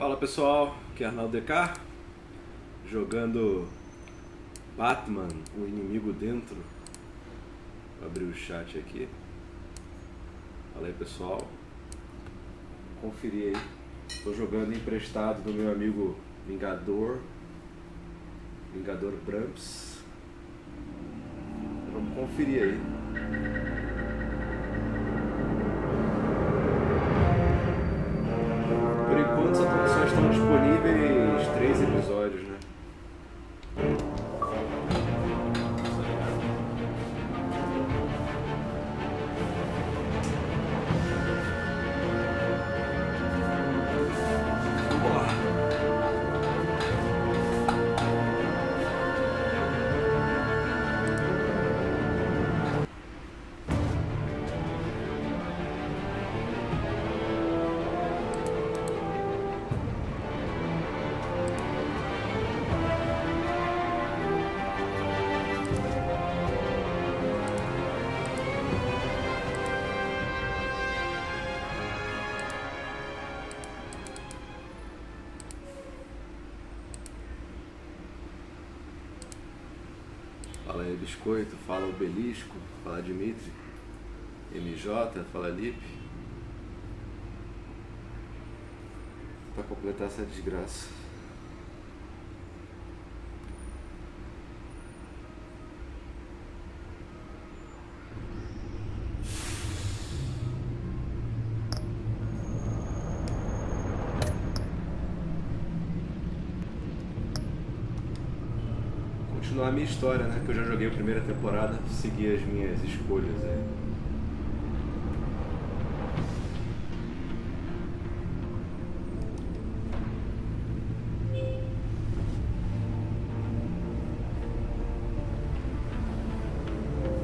Fala pessoal, aqui é ArnaldoDK, jogando Batman, o inimigo dentro. Vou abrir o chat aqui. Fala aí pessoal, conferir aí. Estou jogando emprestado do meu amigo Vingador Bramps. Vamos conferir aí. Por enquanto só estão disponíveis 3 episódios, né? Vamos lá. Fala aí Biscoito, fala Obelisco, fala Dimitri, MJ, fala Lipe. Pra completar essa desgraça. Continuar a minha história, né? Que eu já joguei a primeira temporada, seguir as minhas escolhas aí.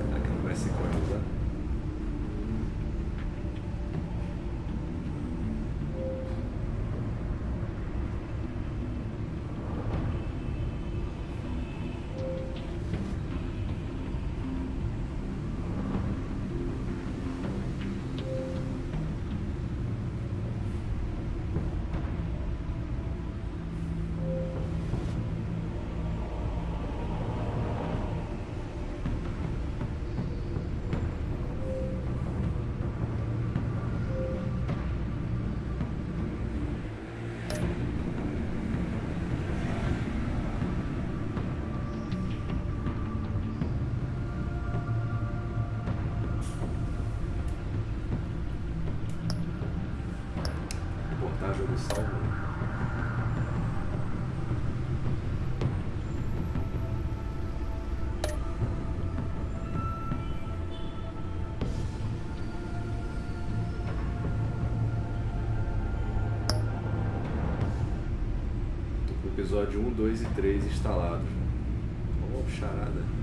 Será que não vai sincronizar? Jogo salvo. Tô com o episódio 1, 2 e 3 instalados. Oh, charada.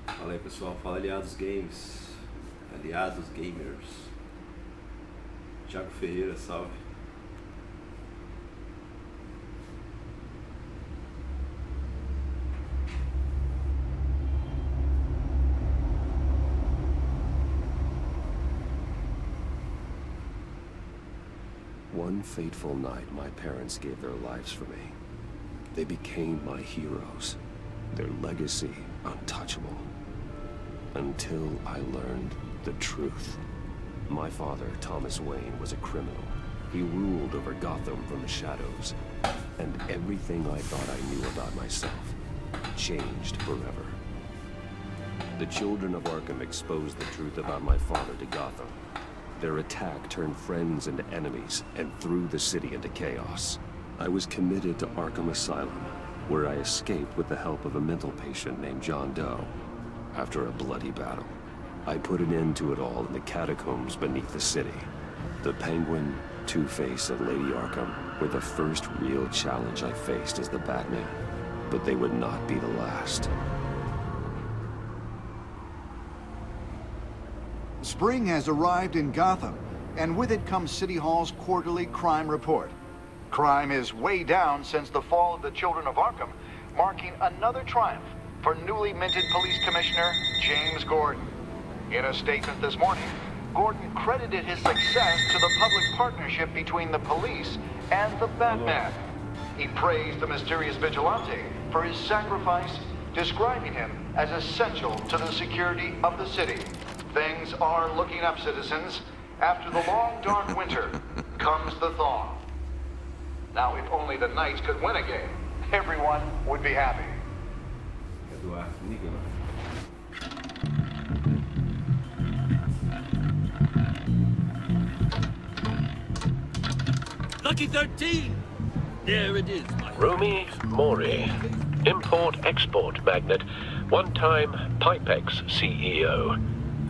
Fala aí pessoal, fala Aliados Games, Aliados Gamers. Thiago Ferreira, salve. One fateful night, my parents gave their lives for me. They became my heroes, their legacy untouchable. Until I learned the truth. My father, Thomas Wayne, was a criminal. He ruled over Gotham from the shadows. And everything I thought I knew about myself changed forever. The children of Arkham exposed the truth about my father to Gotham. Their attack turned friends into enemies and threw the city into chaos. I was committed to Arkham Asylum, where I escaped with the help of a mental patient named John Doe. After a bloody battle, I put an end to it all in the catacombs beneath the city. The Penguin, Two-Face, and Lady Arkham were the first real challenge I faced as the Batman, but they would not be the last. Spring has arrived in Gotham, and with it comes City Hall's quarterly crime report. Crime is way down since the fall of the Children of Arkham, marking another triumph for newly minted Police Commissioner James Gordon. In a statement this morning, Gordon credited his success to the public partnership between the police and the Batman. He praised the mysterious vigilante for his sacrifice, describing him as essential to the security of the city. Things are looking up, citizens. After the long, dark winter comes the thaw. Now, if only the Knights could win a game, everyone would be happy. Lucky 13! There it is, my Rumi Mori, import-export magnate, one-time Pipex CEO,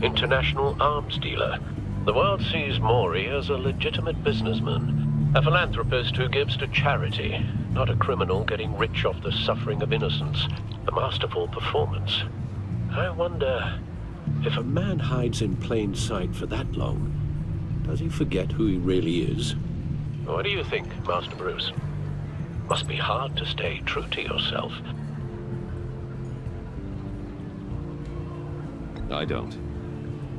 international arms dealer. The world sees Mori as a legitimate businessman, a philanthropist who gives to charity, not a criminal getting rich off the suffering of innocence. A masterful performance. I wonder, if a man hides in plain sight for that long, does he forget who he really is? What do you think, Master Bruce? Must be hard to stay true to yourself. I don't.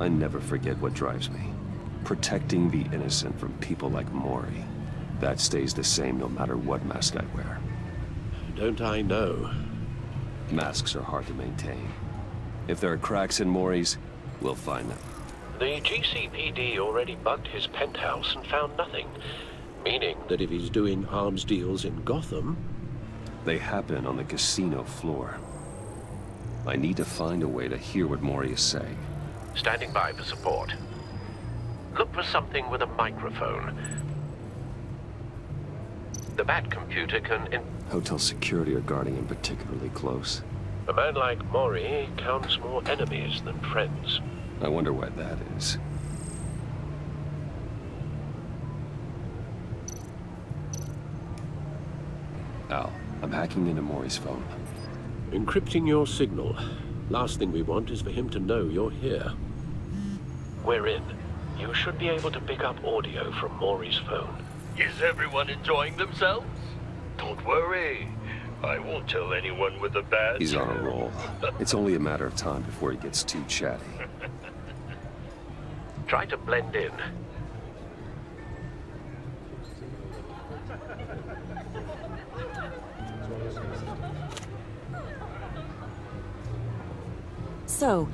I never forget what drives me. Protecting the innocent from people like Mori. That stays the same no matter what mask I wear. Don't I know? Masks are hard to maintain. If there are cracks in Mori's, we'll find them. The GCPD already bugged his penthouse and found nothing. Meaning that if he's doing arms deals in Gotham... They happen on the casino floor. I need to find a way to hear what Mori is saying. Standing by for support. Look for something with a microphone. The Bat computer can... Hotel security are guarding him particularly close. A man like Mori counts more enemies than friends. I wonder why that is. Al, I'm hacking into Mori's phone. Encrypting your signal. Last thing we want is for him to know you're here. We're in. You should be able to pick up audio from Mori's phone. Is everyone enjoying themselves? Don't worry. I won't tell anyone with a badge. He's on a roll. It's only a matter of time before he gets too chatty. Try to blend in. So,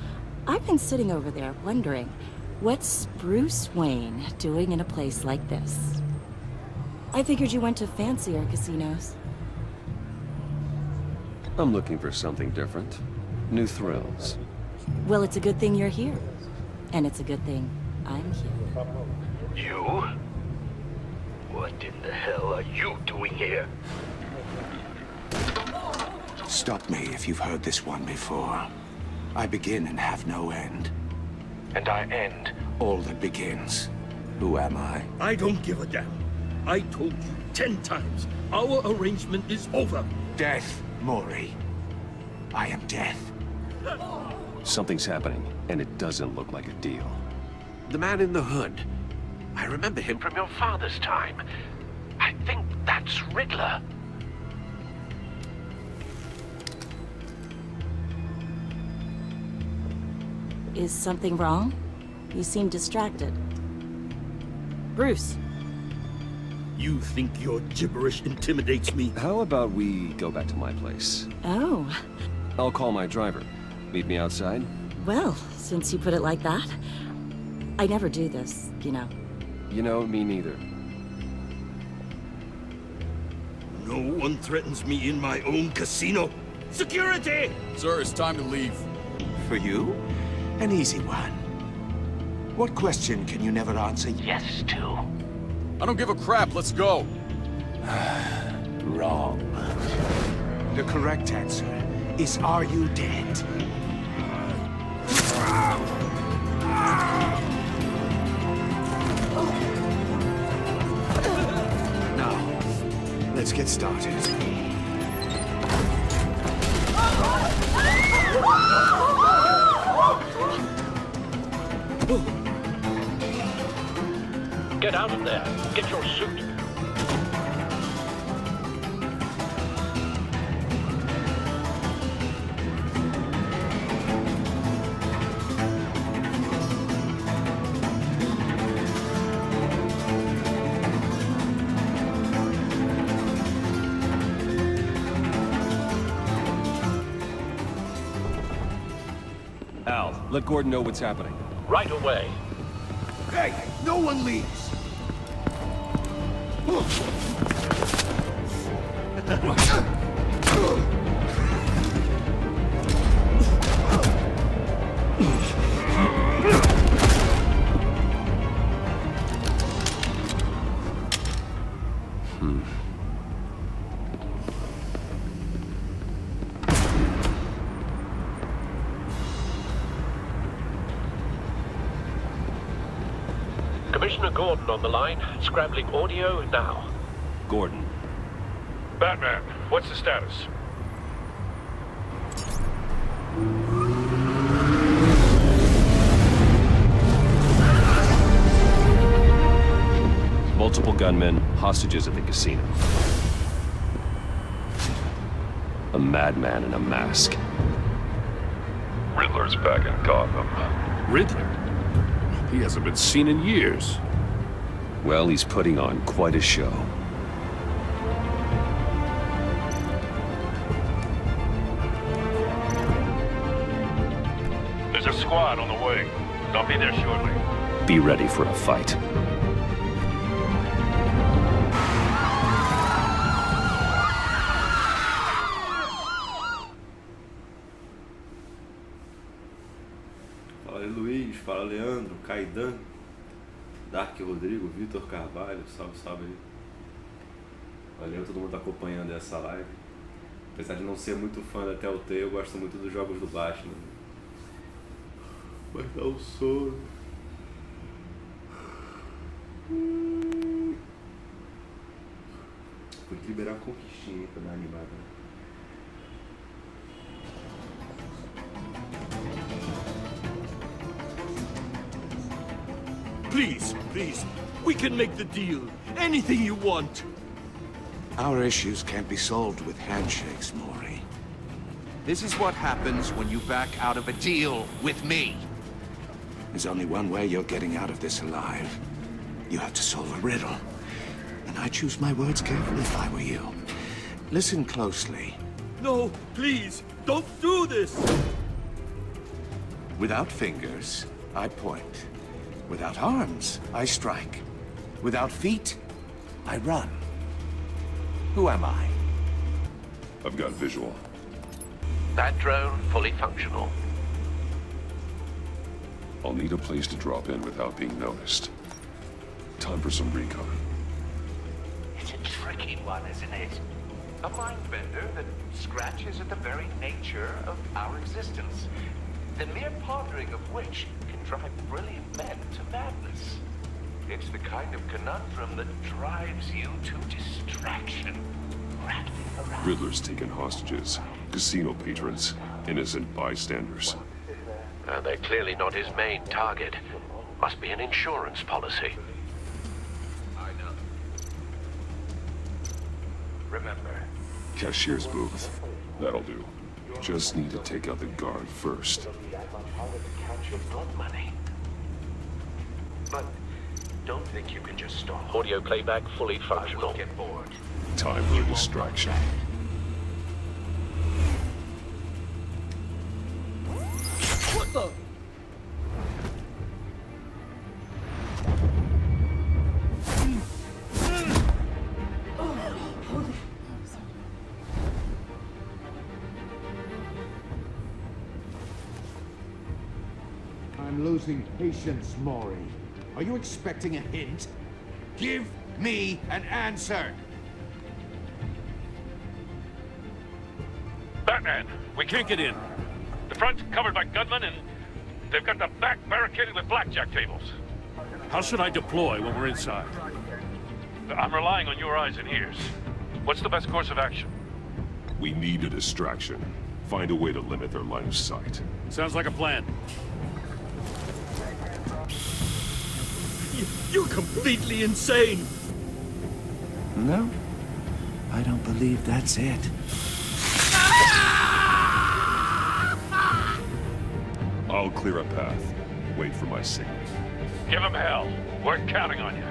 I've been sitting over there wondering, what's Bruce Wayne doing in a place like this? I figured you went to fancier casinos. I'm looking for something different. New thrills. Well, it's a good thing you're here. And it's a good thing I'm here. You? What in the hell are you doing here? Stop me if you've heard this one before. I begin and have no end. And I end. All that begins. Who am I? I don't give a damn. I told you 10 times. Our arrangement is over. Death, Mori. I am death. Something's happening, and it doesn't look like a deal. The man in the hood. I remember him from your father's time. I think that's Riddler. Is something wrong? You seem distracted. Bruce. You think your gibberish intimidates me? How about we go back to my place? Oh. I'll call my driver. Meet me outside? Well, since you put it like that, I never do this, you know. You know, me neither. No one threatens me in my own casino. Security! Sir, it's time to leave. For you? An easy one. What question can you never answer Yes to. I don't give a crap, let's go. Wrong. The correct answer is, are you dead? Now, let's get started. Get out of there. Get your suit. Al, let Gordon know what's happening. Right away. Hey, no one leaves! Commissioner Gordon on the line, scrambling audio now. Gordon. Batman, what's the status? Multiple gunmen, hostages at the casino. A madman in a mask. Riddler's back in Gotham. Riddler? He hasn't been seen in years. Well, he's putting on quite a show. There's a squad on the way. They'll be there shortly. Be ready for a fight. Fala Luiz, fala Leandro, Caidan, Dark Rodrigo, Vitor Carvalho, salve, salve aí. Valeu, todo mundo tá acompanhando essa live. Apesar de não ser muito fã da Telltale, eu gosto muito dos jogos do Batman. Mas dá um sono. Vou liberar a conquistinha pra dar uma animada. Please, please, we can make the deal. Anything you want. Our issues can't be solved with handshakes, Maury. This is what happens when you back out of a deal with me. There's only one way you're getting out of this alive. You have to solve a riddle. And I choose my words carefully if I were you. Listen closely. No, please, don't do this! Without fingers, I point. Without arms, I strike. Without feet, I run. Who am I? I've got visual. That drone fully functional. I'll need a place to drop in without being noticed. Time for some recon. It's a tricky one, isn't it? A mind bender that scratches at the very nature of our existence. The mere pondering of which can drive brilliant men to madness. It's the kind of conundrum that drives you to distraction. Rattling around. Riddler's taken hostages, casino patrons, innocent bystanders. They're clearly not his main target. Must be an insurance policy. I know. Remember. Cashier's booth. That'll do. Just need to take out the guard first. Money. But don't think you can just stop. Audio playback fully functional. I will get bored. Time for a distraction. What the? I'm losing patience, Maury. Are you expecting a hint? Give me an answer. Batman, we can't get in. The front's covered by gunmen, and they've got the back barricaded with blackjack tables. How should I deploy when we're inside? I'm relying on your eyes and ears. What's the best course of action? We need a distraction. Find a way to limit their line of sight. Sounds like a plan. You're completely insane! No, I don't believe that's it. I'll clear a path. Wait for my signal. Give him hell. We're counting on you.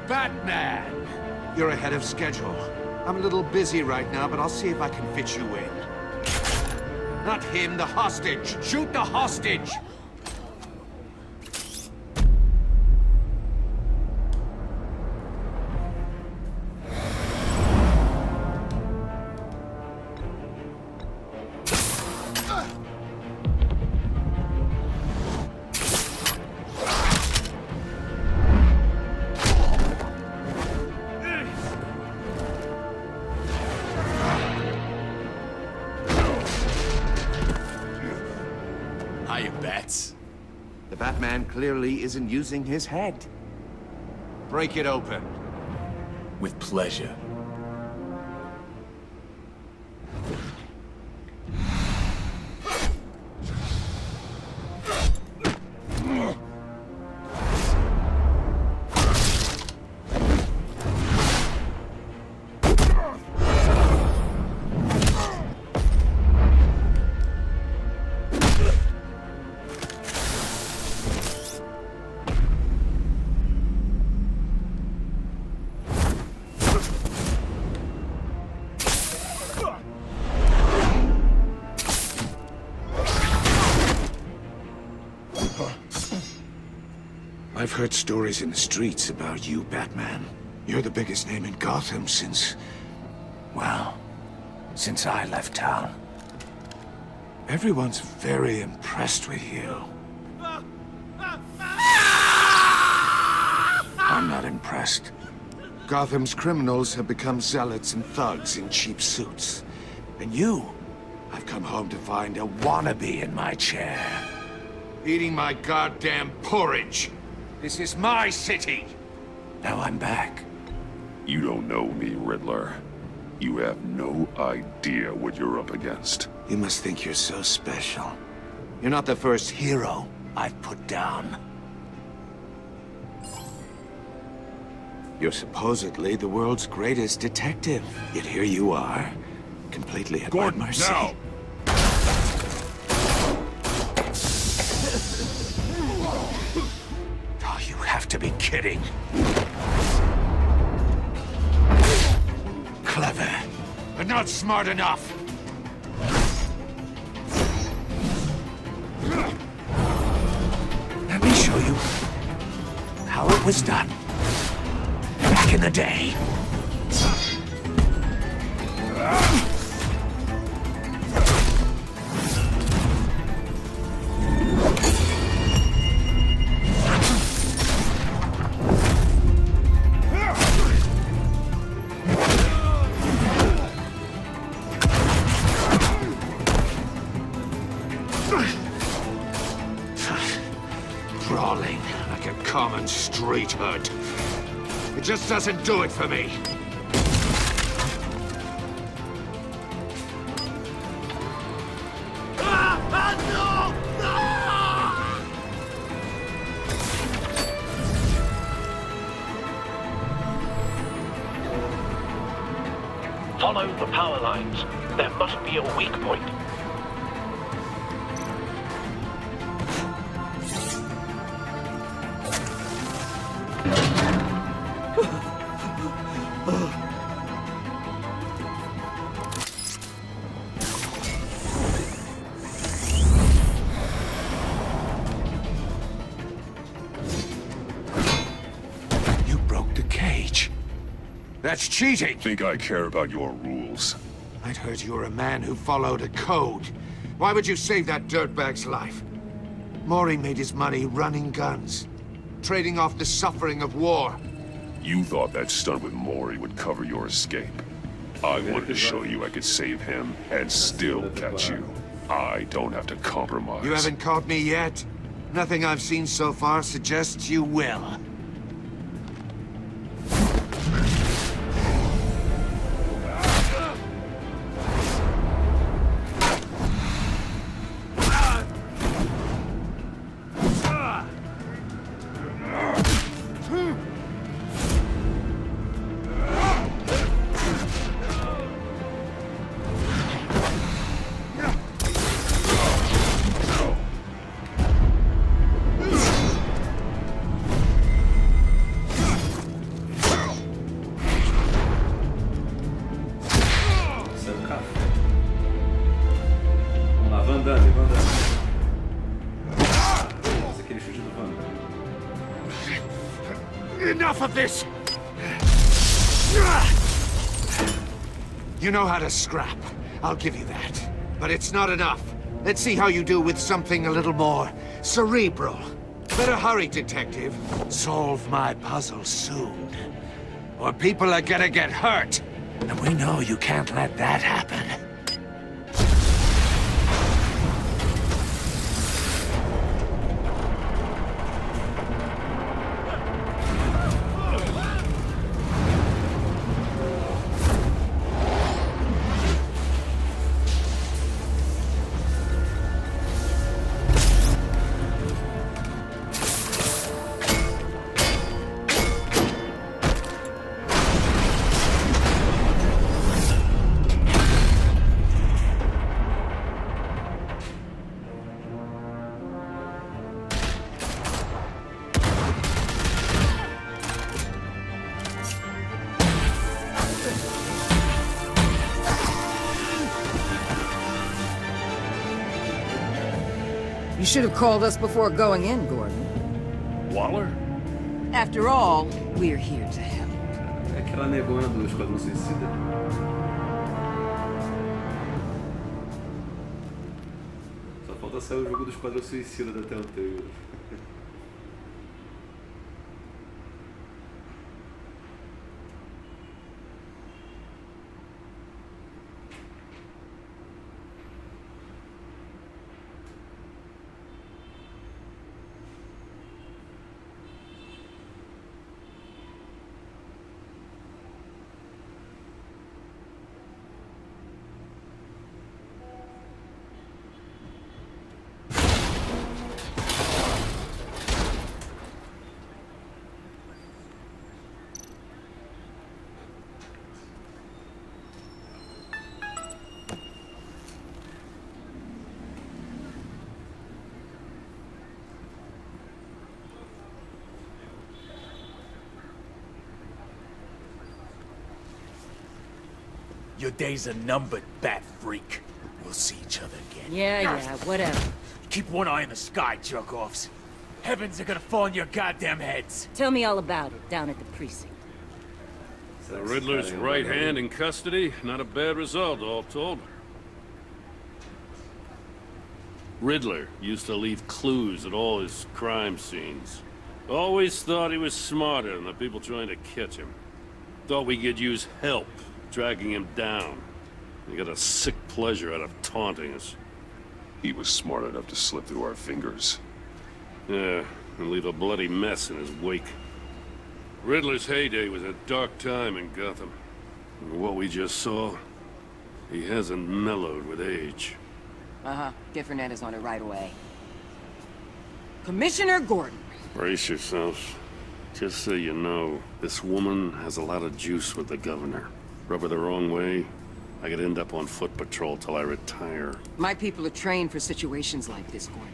Batman! You're ahead of schedule. I'm a little busy right now, but I'll see if I can fit you in. Not him, the hostage! Shoot the hostage! The Batman clearly isn't using his head. Break it open. With pleasure. I've heard stories in the streets about you, Batman. You're the biggest name in Gotham since... well, since I left town. Everyone's very impressed with you. I'm not impressed. Gotham's criminals have become zealots and thugs in cheap suits. And you, I've come home to find a wannabe in my chair. Eating my goddamn porridge. This is my city. Now I'm back. You don't know me, Riddler. You have no idea what you're up against. You must think you're so special. You're not the first hero I've put down. You're supposedly the world's greatest detective. Yet here you are, completely at my mercy. Now! Oh, you have to be kidding. Clever, but not smart enough. Let me show you how it was done back in the day. Crawling like a common street hood. It just doesn't do it for me. Follow the power lines. There must be a weak point. You broke the cage. That's cheating! Think I care about your rules? I'd heard you were a man who followed a code. Why would you save that dirtbag's life? Maury made his money running guns, trading off the suffering of war. You thought that stunt with Maury would cover your escape. I wanted to show you I could save him and still catch you. I don't have to compromise. You haven't caught me yet. Nothing I've seen so far suggests you will. Enough of this! You know how to scrap. I'll give you that. But it's not enough. Let's see how you do with something a little more cerebral. Better hurry, detective. Solve my puzzle soon. Or people are gonna get hurt. And we know you can't let that happen. You should have called us before going in, Gordon. Waller? After all, we're here to help. É aquela negona do Esquadrão Suicida. Só falta sair o jogo do Esquadrão Suicida da Telltale. Your days are numbered, bat freak. We'll see each other again. Yeah, whatever. Keep one eye in the sky, jerk-offs. Heavens are gonna fall on your goddamn heads. Tell me all about it down at the precinct. The Riddler's right hand in custody. Not a bad result, all told. Riddler used to leave clues at all his crime scenes. Always thought he was smarter than the people trying to catch him. Thought we could use help tracking him down. He got a sick pleasure out of taunting us. He was smart enough to slip through our fingers. Yeah, and leave a bloody mess in his wake. Riddler's heyday was a dark time in Gotham. And what we just saw, he hasn't mellowed with age. Different is on it right away. Commissioner Gordon. Brace yourselves. Just so you know, this woman has a lot of juice with the governor. Rub her the wrong way, I could end up on foot patrol till I retire. My people are trained for situations like this, Gordon.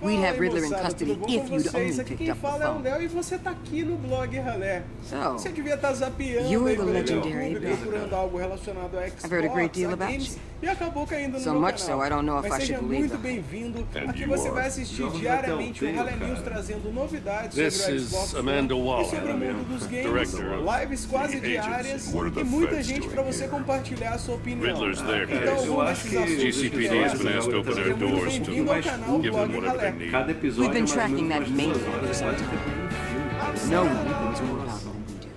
We'd have Riddler in moçada, custody tudo bom if com you'd vocês? only Aqui picked quem up the fala é o phone. Léo e você tá aqui no blog Ralé. So, Você devia estar zapeando you're aí the pelo legendary YouTube, Banco. procurando algo relacionado a Xbox, I've heard a great deal a about games, you. e acabou caindo no So meu much canal. so, I don't know if Mas I seja should believe muito them. bem-vindo. And Aqui you você are. vai assistir Jogos diariamente o até o Ralé teu, News cara. trazendo novidades This sobre o is Xbox Amanda One e Waller, sobre o mundo dos games, director of lives quase the diárias agency. What are the e muita feds gente doing para você here? compartilhar a sua opinião. Riddler's there, Então, guys. vamos nesses assuntos GCPD has been asked to open their doors to bem-vindo ao canal give them Blog whatever they Ralé. need. Cada We've episódio been é mais ou tracking menos that umas main 2 horas. for some time. No one knows more about than we do.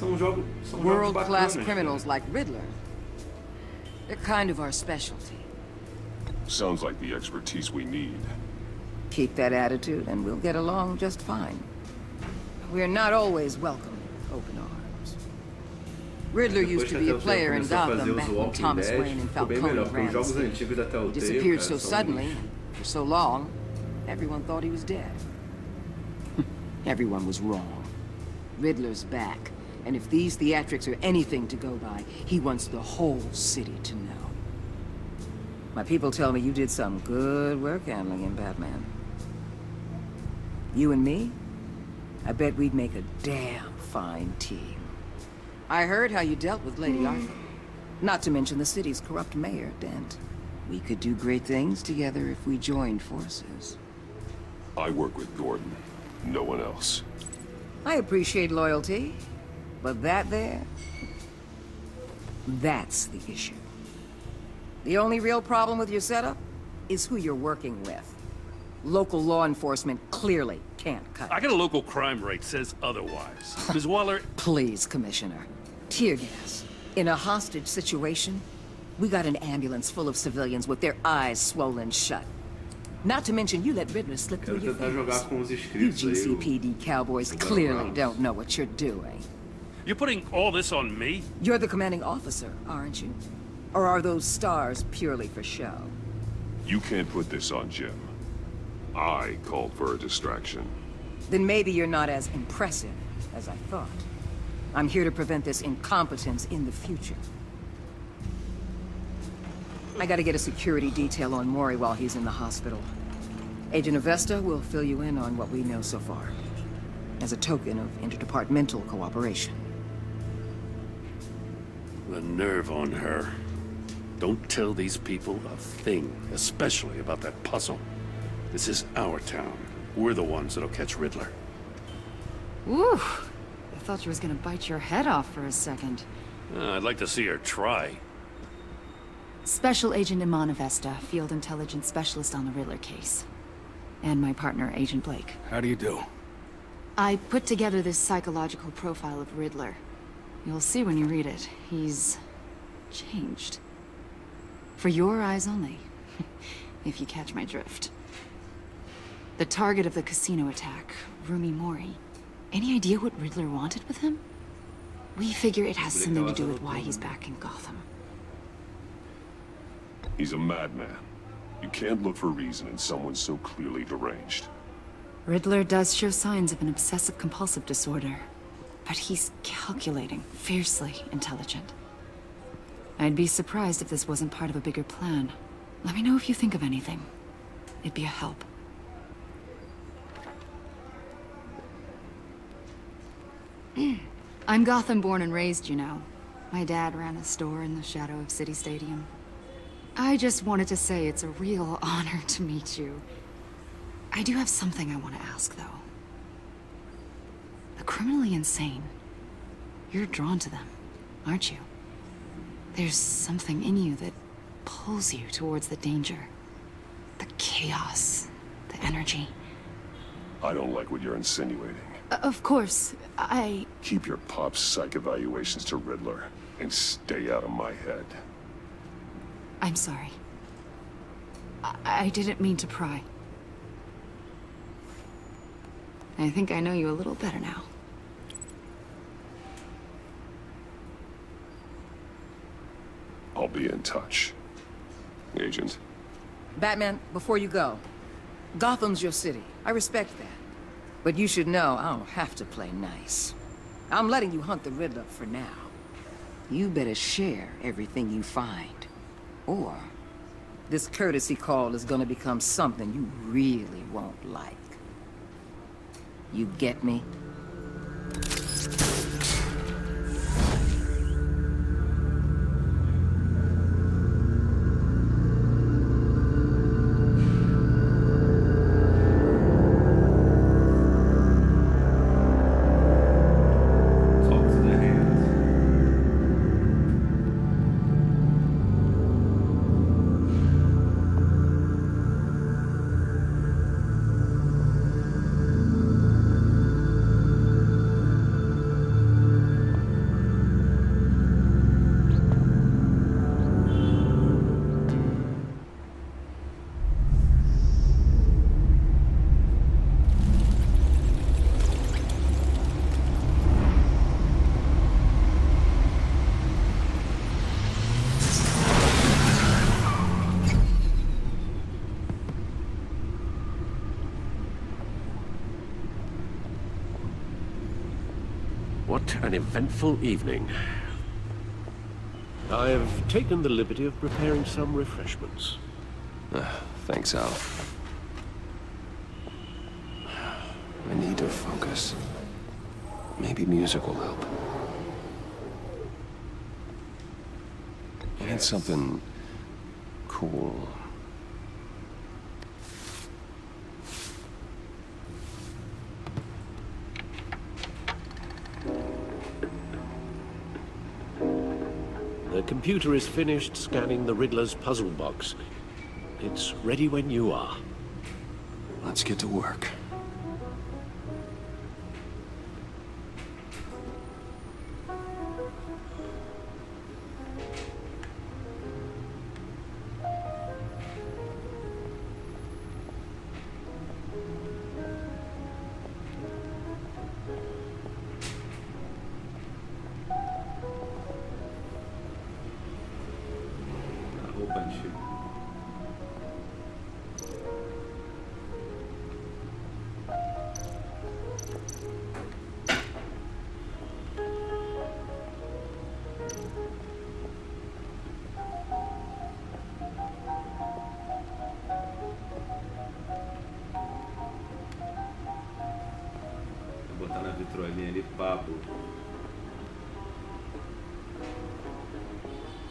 São jogos World-class bacanas. criminals like Riddler. They're kind of our specialty. Sounds like the expertise we need. Keep that attitude and we'll get along just fine. We're not always welcome with open arms. Riddler used to be a player in Gotham back when Thomas Wayne and Falcone ran the city. He disappeared so suddenly, for so long, everyone thought he was dead. Everyone was wrong. Riddler's back, and if these theatrics are anything to go by, he wants the whole city to know. My people tell me you did some good work handling him, Batman. You and me? I bet we'd make a damn fine team. I heard how you dealt with Lady Arthur. Not to mention the city's corrupt mayor, Dent. We could do great things together if we joined forces. I work with Gordon. No one else. I appreciate loyalty, but that there, that's the issue. The only real problem with your setup is who you're working with. Local law enforcement clearly can't cut it. I got a local crime rate says otherwise. Ms. Waller, Please, Commissioner. Tear gas. In a hostage situation, we got an ambulance full of civilians with their eyes swollen shut. Not to mention you let Riddler slip through your fingers. You GCPD cowboys clearly don't know what you're doing. you're putting all this on me? You're the commanding officer, aren't you? Or are those stars purely for show? You can't put this on Jim. I called for a distraction. Then maybe you're not as impressive as I thought. I'm here to prevent this incompetence in the future. I gotta get a security detail on Maury while he's in the hospital. Agent Avesta will fill you in on what we know so far, as a token of interdepartmental cooperation. The nerve on her. Don't tell these people a thing, especially about that puzzle. This is our town. We're the ones that'll catch Riddler. Ooh, I thought she was gonna bite your head off for a second. I'd like to see her try. Special Agent Iman Avesta, Field Intelligence Specialist on the Riddler case. And my partner, Agent Blake. How do you do? I put together this psychological profile of Riddler. You'll see when you read it. He's changed. For your eyes only, if you catch my drift. The target of the casino attack, Rumi Mori. Any idea what Riddler wanted with him? We figure it has something to do with why he's back in Gotham. He's a madman. You can't look for reason in someone so clearly deranged. Riddler does show signs of an obsessive-compulsive disorder, but he's calculating, fiercely intelligent. I'd be surprised if this wasn't part of a bigger plan. Let me know if you think of anything. It'd be a help. I'm Gotham born and raised, you know. My dad ran a store in the shadow of City Stadium. I just wanted to say it's a real honor to meet you. I do have something I want to ask, though. The criminally insane. You're drawn to them, aren't you? There's something in you that pulls you towards the danger. The chaos, the energy. I don't like what you're insinuating. Of course, Keep your pop psych evaluations to Riddler and stay out of my head. I'm sorry. I didn't mean to pry. I think I know you a little better now. I'll be in touch. Agent. Batman, before you go, Gotham's your city. I respect that. But you should know I don't have to play nice. I'm letting you hunt the Riddler for now. You better share everything you find. Or This courtesy call is gonna become something you really won't like. You get me? What an eventful evening. I've taken the liberty of preparing some refreshments. Thanks, Al. I need to focus. Maybe music will help. I need something cool. The computer is finished scanning the Riddler's puzzle box. It's ready when you are. Let's get to work.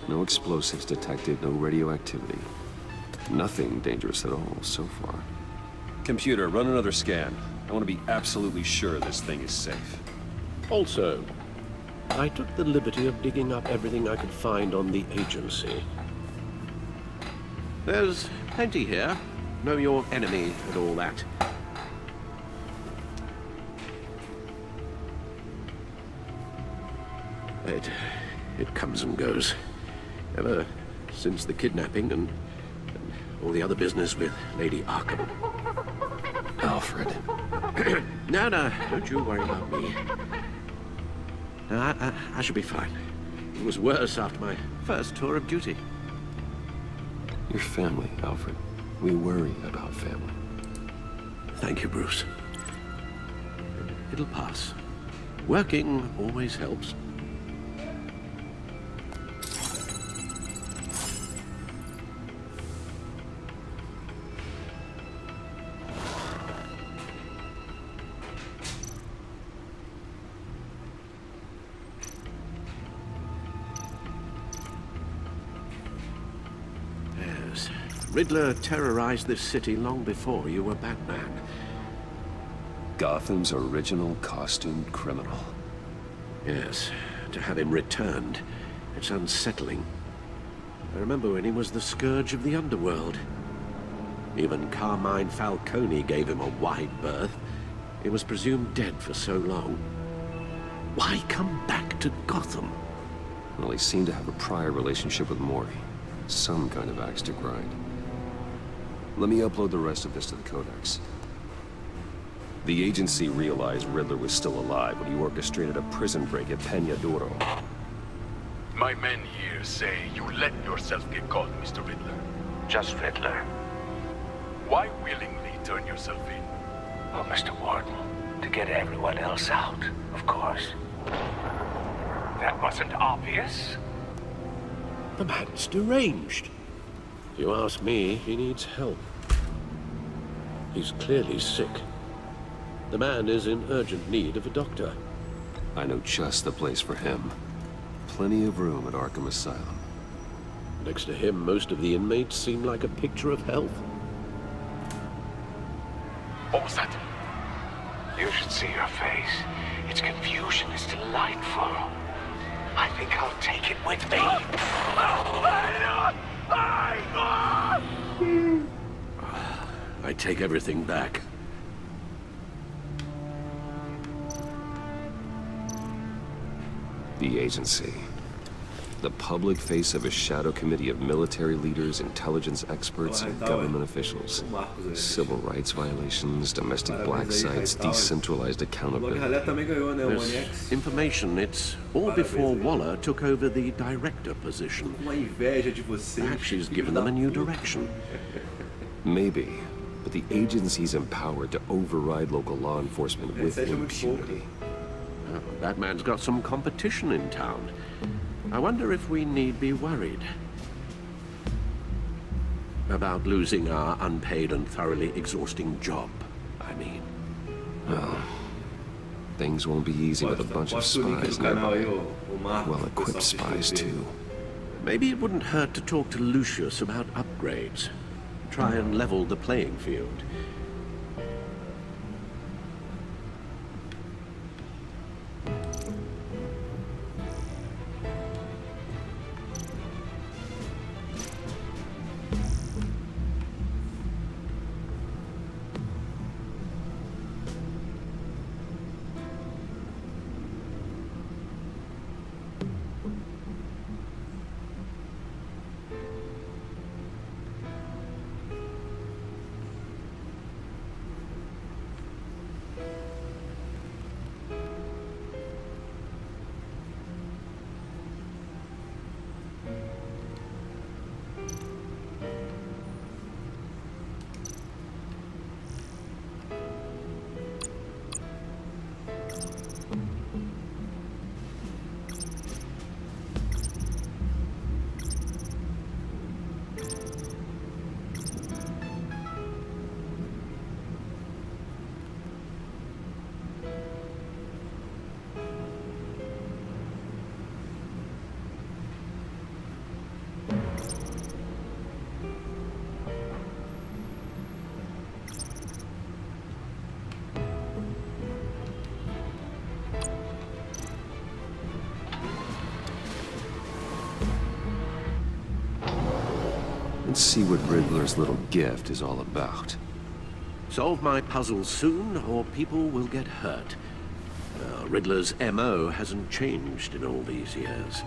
No explosives detected, no radioactivity. Nothing dangerous at all so far. Computer, run another scan. I want to be absolutely sure this thing is safe. Also, I took the liberty of digging up everything I could find on the Agency. There's plenty here. Know your enemy and all that. It comes and goes. Ever since the kidnapping and all the other business with Lady Arkham. Alfred. No, don't you worry about me. No, I should be fine. It was worse after my first tour of duty. Your family, Alfred. We worry about family. Thank you, Bruce. It'll pass. Working always helps. Riddler terrorized this city long before you were Batman. Gotham's original costumed criminal. Yes, to have him returned, it's unsettling. I remember when he was the scourge of the underworld. Even Carmine Falcone gave him a wide berth. He was presumed dead for so long. Why come back to Gotham? Well, he seemed to have a prior relationship with Mori. Some kind of axe to grind. Let me upload the rest of this to the Codex. The Agency realized Riddler was still alive when he orchestrated a prison break at Peñadoro. My men here say you let yourself get caught, Mr. Riddler. Just Riddler. Why willingly turn yourself in? Oh, Mr. Warden, to get everyone else out, of course. That wasn't obvious. The man's deranged. If you ask me, he needs help. He's clearly sick. The man is in urgent need of a doctor. I know just the place for him. Plenty of room at Arkham Asylum. Next to him, most of the inmates seem like a picture of health. What was that? You should see her face. Its confusion is delightful. I think I'll take it with me. I take everything back. The agency. The public face of a shadow committee of military leaders, intelligence experts, and government officials. Civil rights violations, domestic black sites, decentralized accountability. There's information. It's all before Waller took over the director position. Perhaps she's given them a new direction. Maybe, but the agency's empowered to override local law enforcement with impunity. Oh, that man's got some competition in town. I wonder if we need be worried about losing our unpaid and thoroughly exhausting job, I mean. Well, things won't be easy with a bunch of spies nearby. Well-equipped spies, too. Maybe it wouldn't hurt to talk to Lucius about upgrades. Try and level the playing field. Let's see what Riddler's little gift is all about. Solve my puzzle soon, or people will get hurt. Riddler's MO hasn't changed in all these years.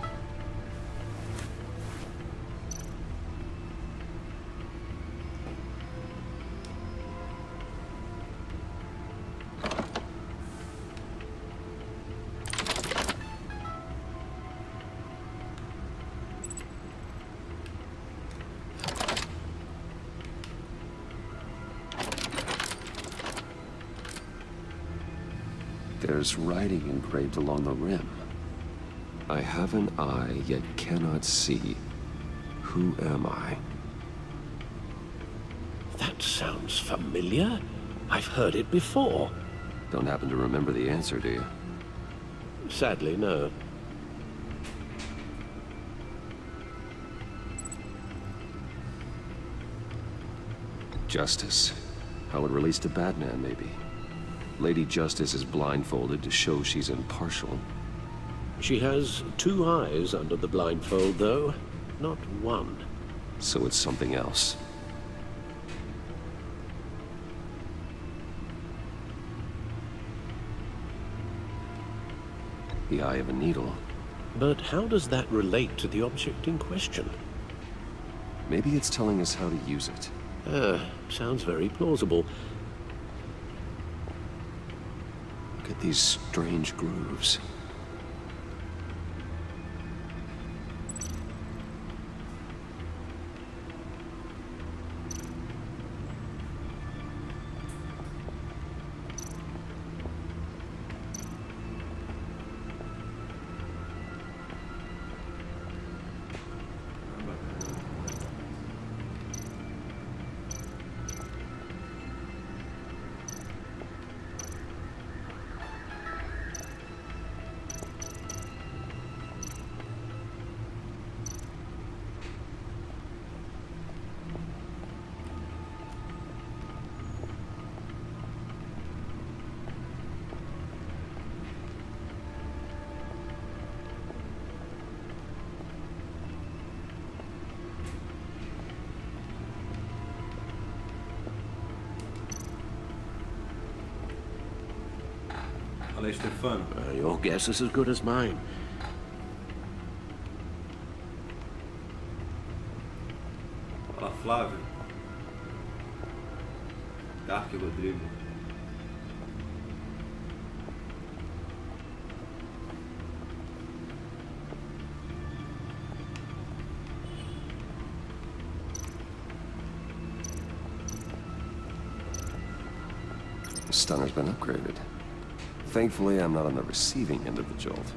There's writing engraved along the rim. I have an eye, yet cannot see. Who am I? That sounds familiar. I've heard it before. Don't happen to remember the answer, do you? Sadly, no. Justice. How it relates to Batman, maybe. Lady Justice is blindfolded to show she's impartial. She has two eyes under the blindfold, though. Not one. So it's something else. The eye of a needle. But how does that relate to the object in question? Maybe it's telling us how to use it. Sounds very plausible. Look at these strange grooves. Olha aí, Stefano. Your guess is as good as mine. Olha lá, Flávio. Dark Rodrigo. The stunner's been upgraded. Thankfully, I'm not on the receiving end of the jolt.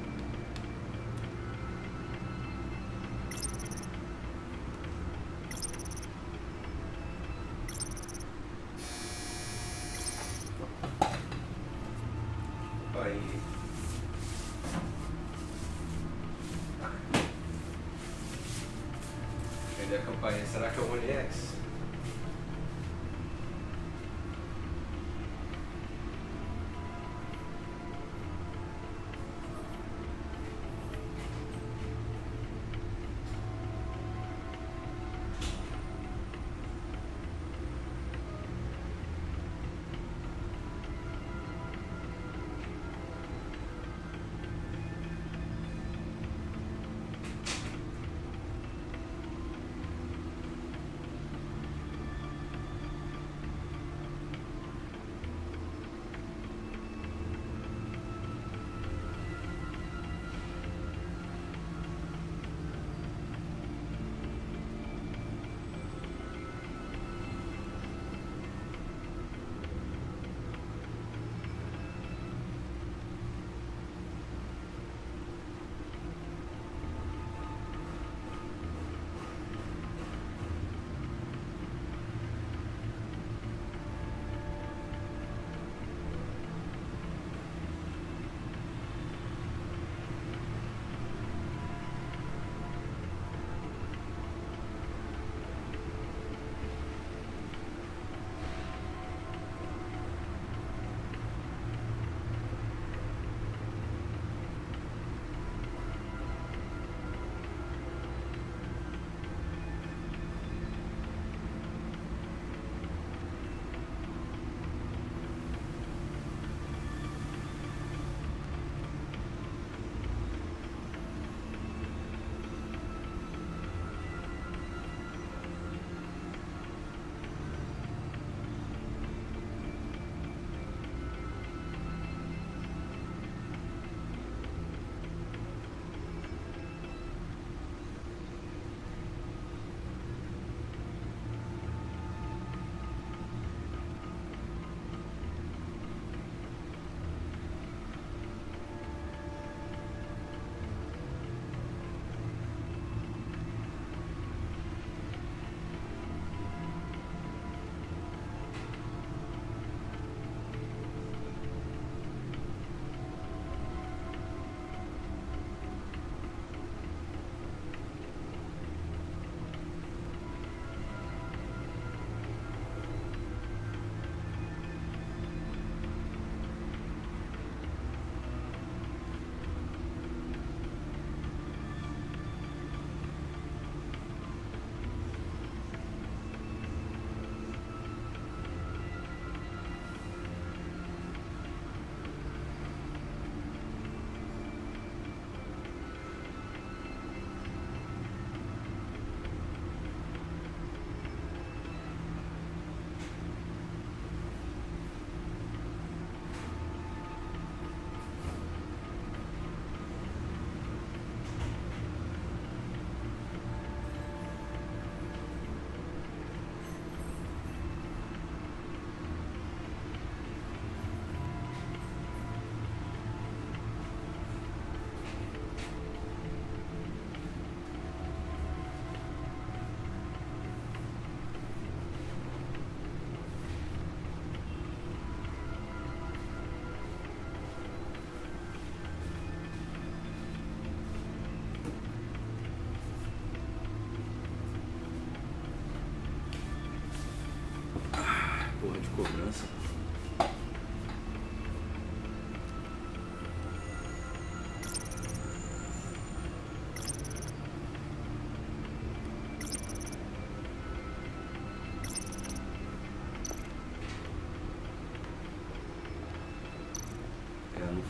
Aí. Cadê a campainha? Será que é o One X?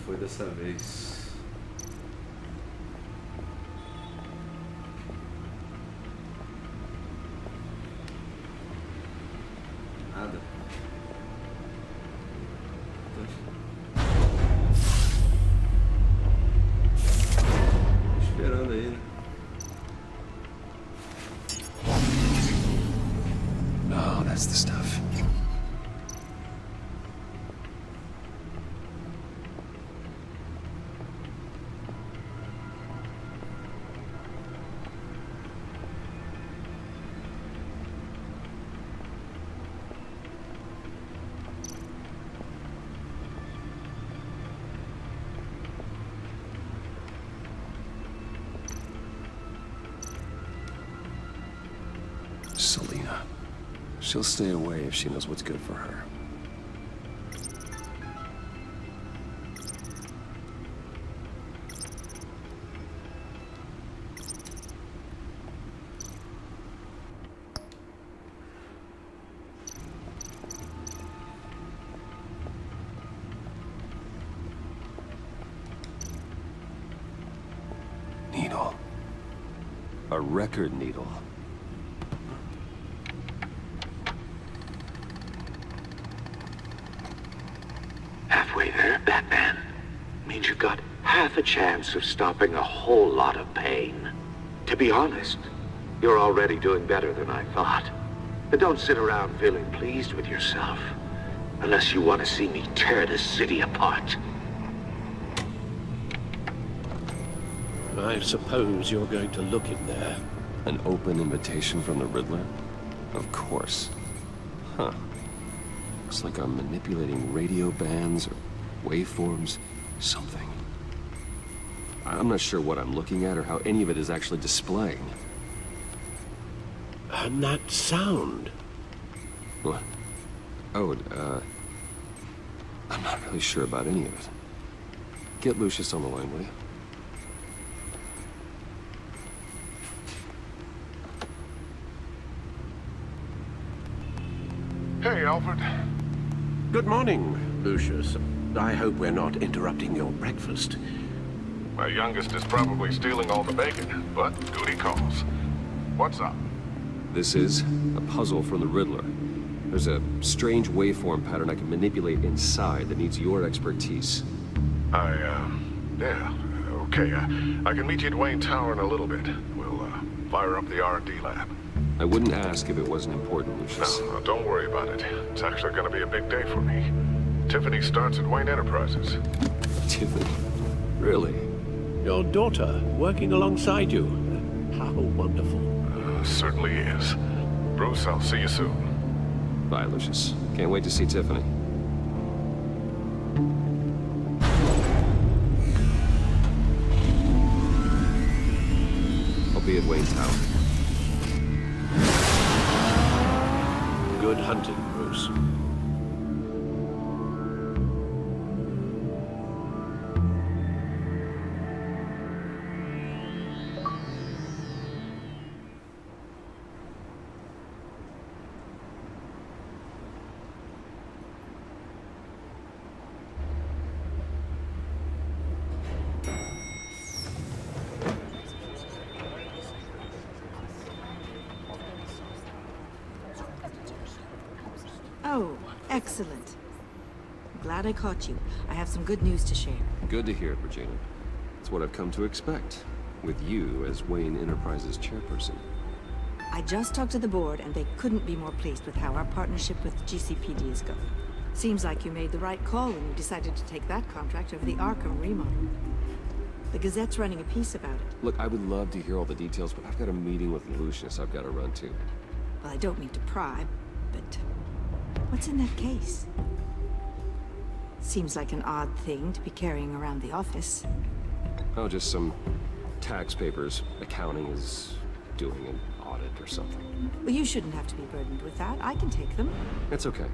foi dessa vez. Nada. Tô esperando aí, né? Oh, that's the stuff. Selena. She'll stay away if she knows what's good for her. Needle. A record needle. Halfway there, Batman. Means you've got half a chance of stopping a whole lot of pain. To be honest, you're already doing better than I thought. But don't sit around feeling pleased with yourself. Unless you want to see me tear this city apart. I suppose you're going to look in there. An open invitation from the Riddler? Of course. Huh. Looks like I'm manipulating radio bands or waveforms, something. I'm not sure what I'm looking at or how any of it is actually displaying. And that sound? What? Oh, I'm not really sure about any of it. Get Lucius on the line, will you? Hey, Alfred. Good morning, Lucius. I hope we're not interrupting your breakfast. My youngest is probably stealing all the bacon, but duty calls. What's up? This is a puzzle from the Riddler. There's a strange waveform pattern I can manipulate inside that needs your expertise. Yeah, okay. I can meet you at Wayne Tower in a little bit. We'll, fire up the R&D lab. I wouldn't ask if it wasn't important, Lucius. No, don't worry about it. It's actually gonna be a big day for me. Tiffany starts at Wayne Enterprises. Tiffany? Really? Your daughter working alongside you. How wonderful. Certainly is. Bruce, I'll see you soon. Bye, Lucius. Can't wait to see Tiffany. I'll be at Wayne Tower. Good hunting, Bruce. Oh, excellent. I'm glad I caught you. I have some good news to share. Good to hear it, Regina. It's what I've come to expect, with you as Wayne Enterprises chairperson. I just talked to the board, and they couldn't be more pleased with how our partnership with GCPD is going. Seems like you made the right call when you decided to take that contract over the Arkham remodel. The Gazette's running a piece about it. Look, I would love to hear all the details, but I've got a meeting with Lucius I've got to run to. Well, I don't mean to pry, but what's in that case? Seems like an odd thing to be carrying around the office. Oh, just some tax papers. Accounting is doing an audit or something. Well, you shouldn't have to be burdened with that. I can take them. It's okay.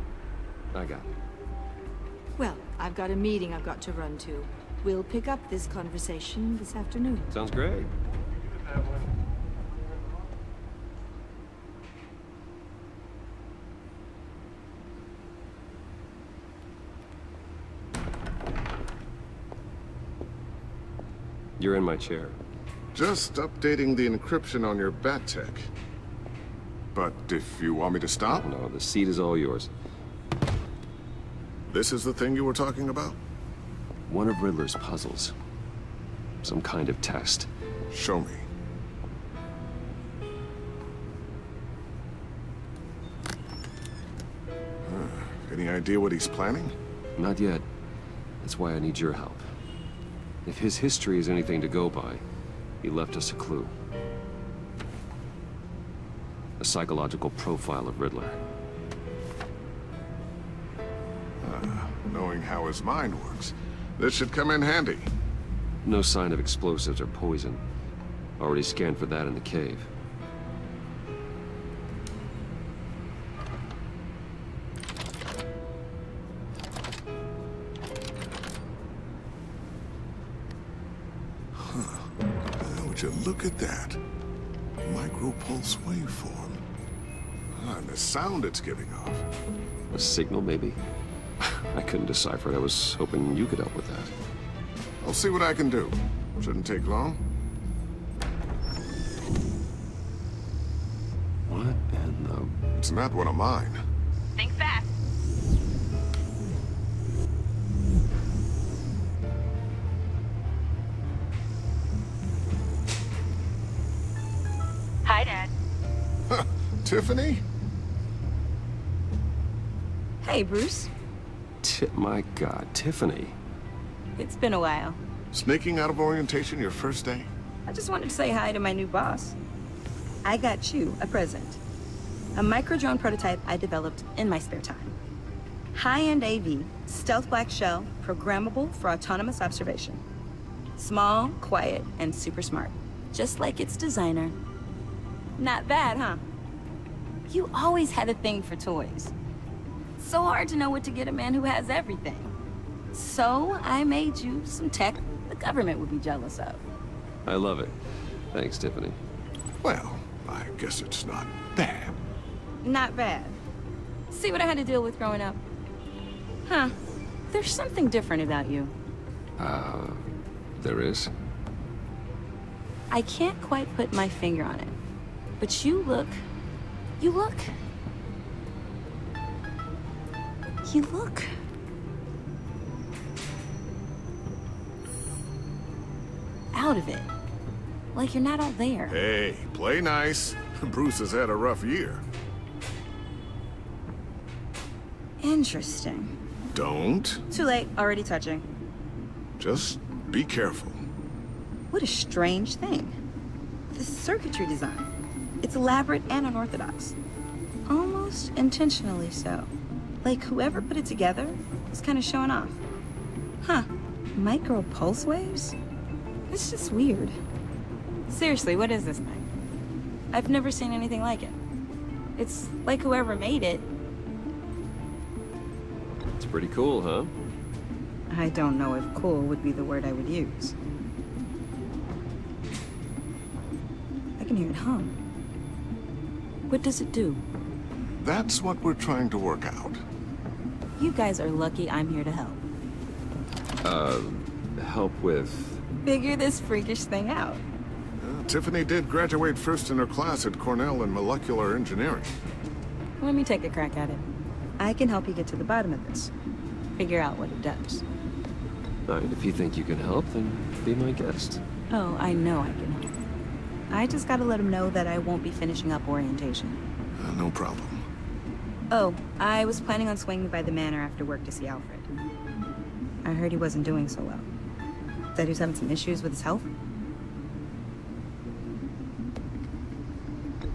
I got it. Well, I've got a meeting I've got to run to. We'll pick up this conversation this afternoon. Sounds great. You're in my chair. Just updating the encryption on your bat tech. But if you want me to stop? No, the seat is all yours. This is the thing you were talking about? One of Riddler's puzzles. Some kind of test. Show me. Any idea what he's planning? Not yet. That's why I need your help. If his history is anything to go by, he left us a clue. A psychological profile of Riddler. Knowing how his mind works, this should come in handy. No sign of explosives or poison. Already scanned for that in the cave. Would you look at that? Micropulse waveform. And the sound it's giving off. A signal, maybe? I couldn't decipher it. I was hoping you could help with that. I'll see what I can do. Shouldn't take long. What in the... It's not one of mine. Think fast. Hi, Dad. Tiffany? Hey, Bruce. My God, Tiffany. It's been a while. Sneaking out of orientation your first day? I just wanted to say hi to my new boss. I got you a present. A micro-drone prototype I developed in my spare time. High-end AV, stealth black shell, programmable for autonomous observation. Small, quiet, and super smart. Just like its designer. Not bad, huh? You always had a thing for toys. So hard to know what to get a man who has everything. So I made you some tech the government would be jealous of. I love it. Thanks, Tiffany. Well, I guess it's not bad. Not bad. See what I had to deal with growing up? Huh. There's something different about you. There is? I can't quite put my finger on it. But you look... You look out of it. Like you're not all there. Hey, play nice. Bruce has had a rough year. Interesting. Don't. Too late, already touching. Just be careful. What a strange thing. The circuitry design. It's elaborate and unorthodox. Almost intentionally so. Like whoever put it together was kind of showing off. Huh. Micro pulse waves? It's just weird. Seriously, what is this thing? I've never seen anything like it. It's like whoever made it. It's pretty cool, huh? I don't know if cool would be the word I would use. I can hear it hum. What does it do? That's what we're trying to work out. You guys are lucky I'm here to help. Help with... Figure this freakish thing out. Tiffany did graduate first in her class at Cornell in molecular engineering. Let me take a crack at it. I can help you get to the bottom of this. Figure out what it does. All right, if you think you can help, then be my guest. Oh, I know I can help. I just gotta let him know that I won't be finishing up orientation. No problem. Oh, I was planning on swinging by the manor after work to see Alfred. I heard he wasn't doing so well. That he was having some issues with his health?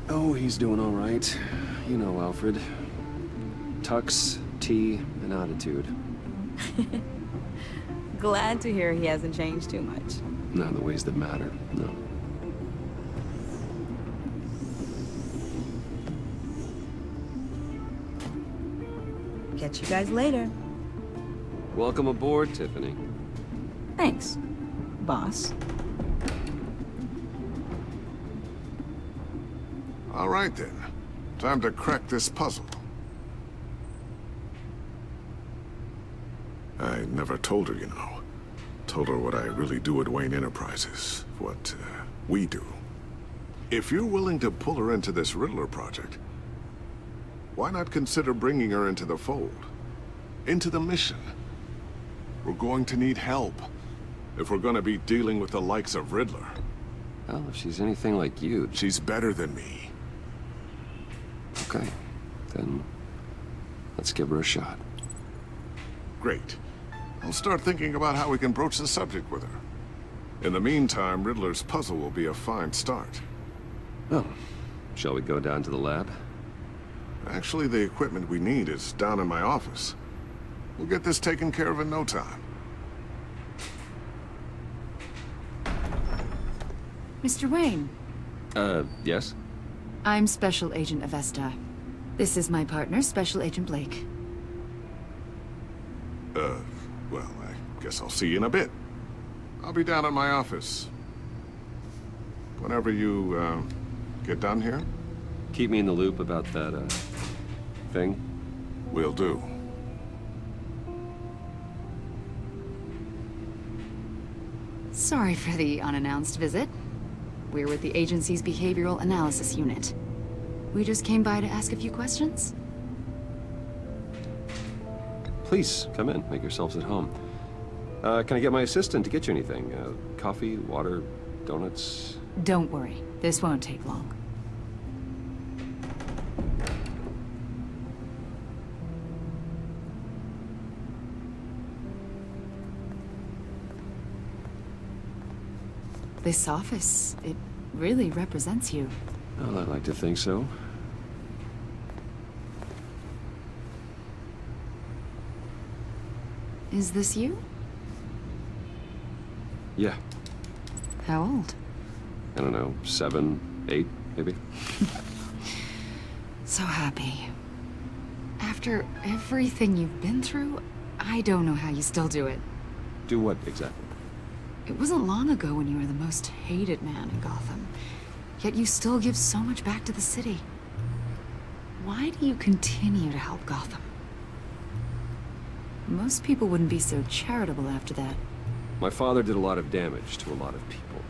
Oh, he's doing all right. You know Alfred. Tux, tea, and attitude. Glad to hear he hasn't changed too much. Not in the ways that matter, no. Catch you guys later. Welcome aboard, Tiffany. Thanks, boss. All right, then. Time to crack this puzzle. I never told her, you know. Told her what I really do at Wayne Enterprises, what we do. If you're willing to pull her into this Riddler project, why not consider bringing her into the fold? Into the mission? We're going to need help if we're going to be dealing with the likes of Riddler. Well, if she's anything like you... She's better than me. Okay, then let's give her a shot. Great. I'll start thinking about how we can broach the subject with her. In the meantime, Riddler's puzzle will be a fine start. Oh, shall we go down to the lab? Actually, the equipment we need is down in my office. We'll get this taken care of in no time. Mr. Wayne. Yes? I'm Special Agent Avesta. This is my partner, Special Agent Blake. Well, I guess I'll see you in a bit. I'll be down at my office. Whenever you, get done here? Keep me in the loop about that, thing? Will do. Sorry for the unannounced visit. We're with the agency's behavioral analysis unit. We just came by to ask a few questions. Please, come in. Make yourselves at home. Can I get my assistant to get you anything? Coffee, water, donuts? Don't worry. This won't take long. This office, it really represents you. Well, I'd like to think so. Is this you? Yeah. How old? I don't know, 7, 8, maybe? So happy. After everything you've been through, I don't know how you still do it. Do what, exactly? It wasn't long ago when you were the most hated man in Gotham. Yet you still give so much back to the city. Why do you continue to help Gotham? Most people wouldn't be so charitable after that. My father did a lot of damage to a lot of people.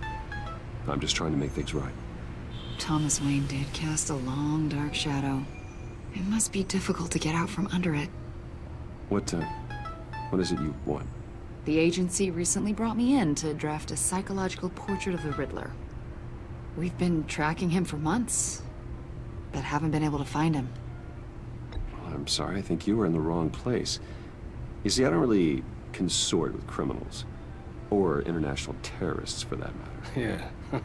I'm just trying to make things right. Thomas Wayne did cast a long, dark shadow. It must be difficult to get out from under it. What is it you want? The agency recently brought me in to draft a psychological portrait of the Riddler. We've been tracking him for months, but haven't been able to find him. Well, I'm sorry, I think you were in the wrong place. You see, I don't really consort with criminals. Or international terrorists, for that matter. Yeah.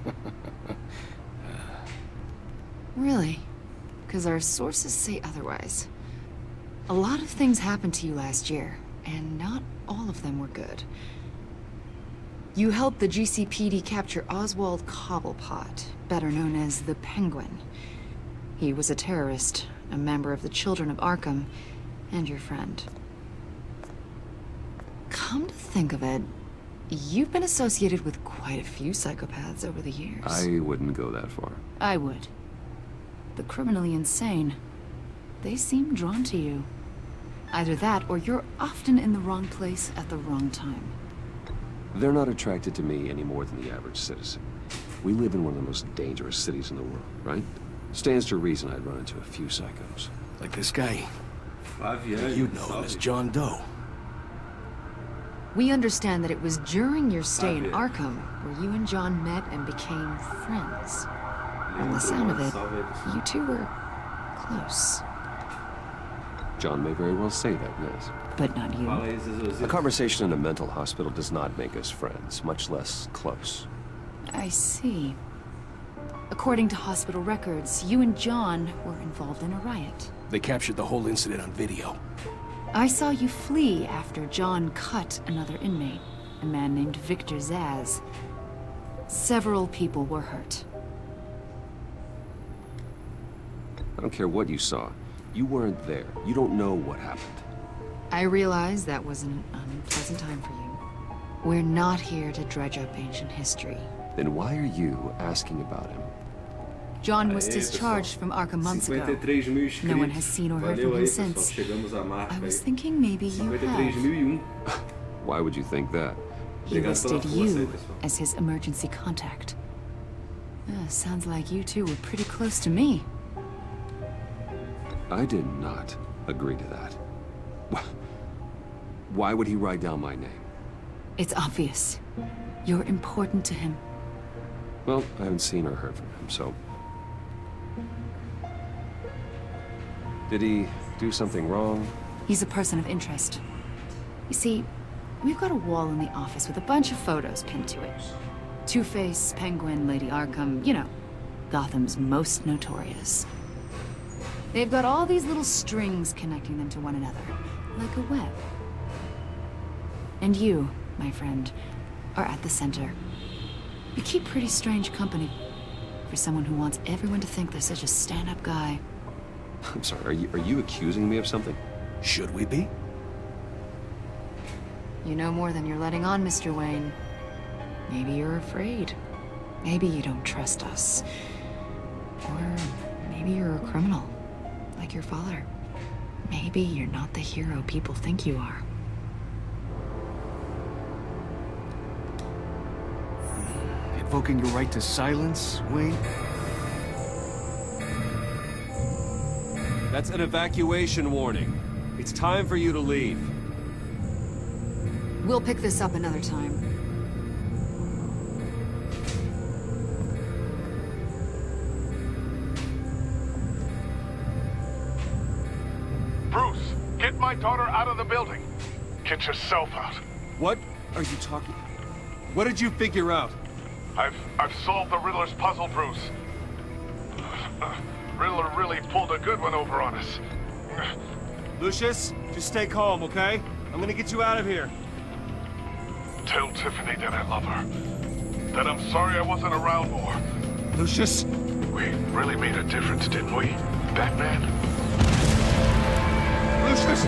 Really? Because our sources say otherwise. A lot of things happened to you last year, and not all of them were good. You helped the GCPD capture Oswald Cobblepot, better known as the Penguin. He was a terrorist, a member of the Children of Arkham, and your friend. Come to think of it, you've been associated with quite a few psychopaths over the years. I wouldn't go that far. I would. The criminally insane. They seem drawn to you. Either that, or you're often in the wrong place at the wrong time. They're not attracted to me any more than the average citizen. We live in one of the most dangerous cities in the world, right? Stands to reason I'd run into a few psychos. Like this guy. You'd know him as John Doe. We understand that it was during your stay in Arkham where you and John met and became friends. From the sound of it, you two were close. John may very well say that, yes. But not you. A conversation in a mental hospital does not make us friends, much less close. I see. According to hospital records, you and John were involved in a riot. They captured the whole incident on video. I saw you flee after John cut another inmate, a man named Victor Zaz. Several people were hurt. I don't care what you saw. You weren't there. You don't know what happened. I realize that was an unpleasant time for you. We're not here to dredge up ancient history. Then why are you asking about him? John was discharged from Arkham months ago. No one has seen or heard from him since. I was thinking maybe you have. Why would you think that? He listed you as his emergency contact. Sounds like you two were pretty close to me. I did not agree to that. Why would he write down my name? It's obvious. You're important to him. Well, I haven't seen or heard from him, so... Did he do something wrong? He's a person of interest. You see, we've got a wall in the office with a bunch of photos pinned to it. Two-Face, Penguin, Lady Arkham, you know, Gotham's most notorious. They've got all these little strings connecting them to one another, like a web. And you, my friend, are at the center. You keep pretty strange company for someone who wants everyone to think they're such a stand-up guy. I'm sorry, are you accusing me of something? Should we be? You know more than you're letting on, Mr. Wayne. Maybe you're afraid. Maybe you don't trust us. Or maybe you're a criminal, like your father. Maybe you're not the hero people think you are. Invoking your right to silence, Wayne? That's an evacuation warning. It's time for you to leave. We'll pick this up another time. Bruce, get my daughter out of the building. Get yourself out. What are you talking? What did you figure out? I've solved the Riddler's puzzle, Bruce. Riddler really pulled a good one over on us. Lucius, just stay calm, okay? I'm gonna get you out of here. Tell Tiffany that I love her. That I'm sorry I wasn't around more. Lucius? We really made a difference, didn't we, Batman? Lucius!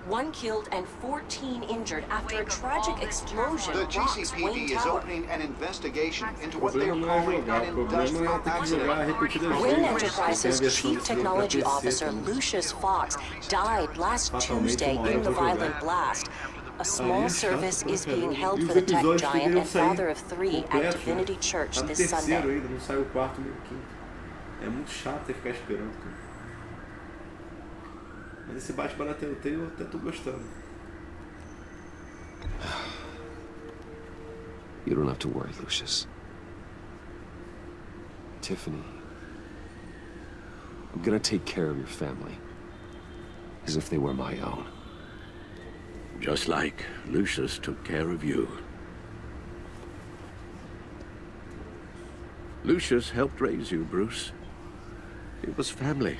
One killed and 14 injured after a tragic explosion. The GCPD is opening an investigation into what they're calling an industrial accident. Wayne Enterprises' chief technology officer, Lucius Fox, died last Tuesday in the violent blast. A small service is being held for the tech giant and father of three at Divinity Church this Sunday. É muito chato ter que ficar esperando, cara. Mas esse bate-bola eu até tô gostando. You don't have to worry, Lucius. Tiffany, I'm gonna take care of your family. As if they were my own. Just like Lucius took care of you. Lucius helped raise you, Bruce. It was family.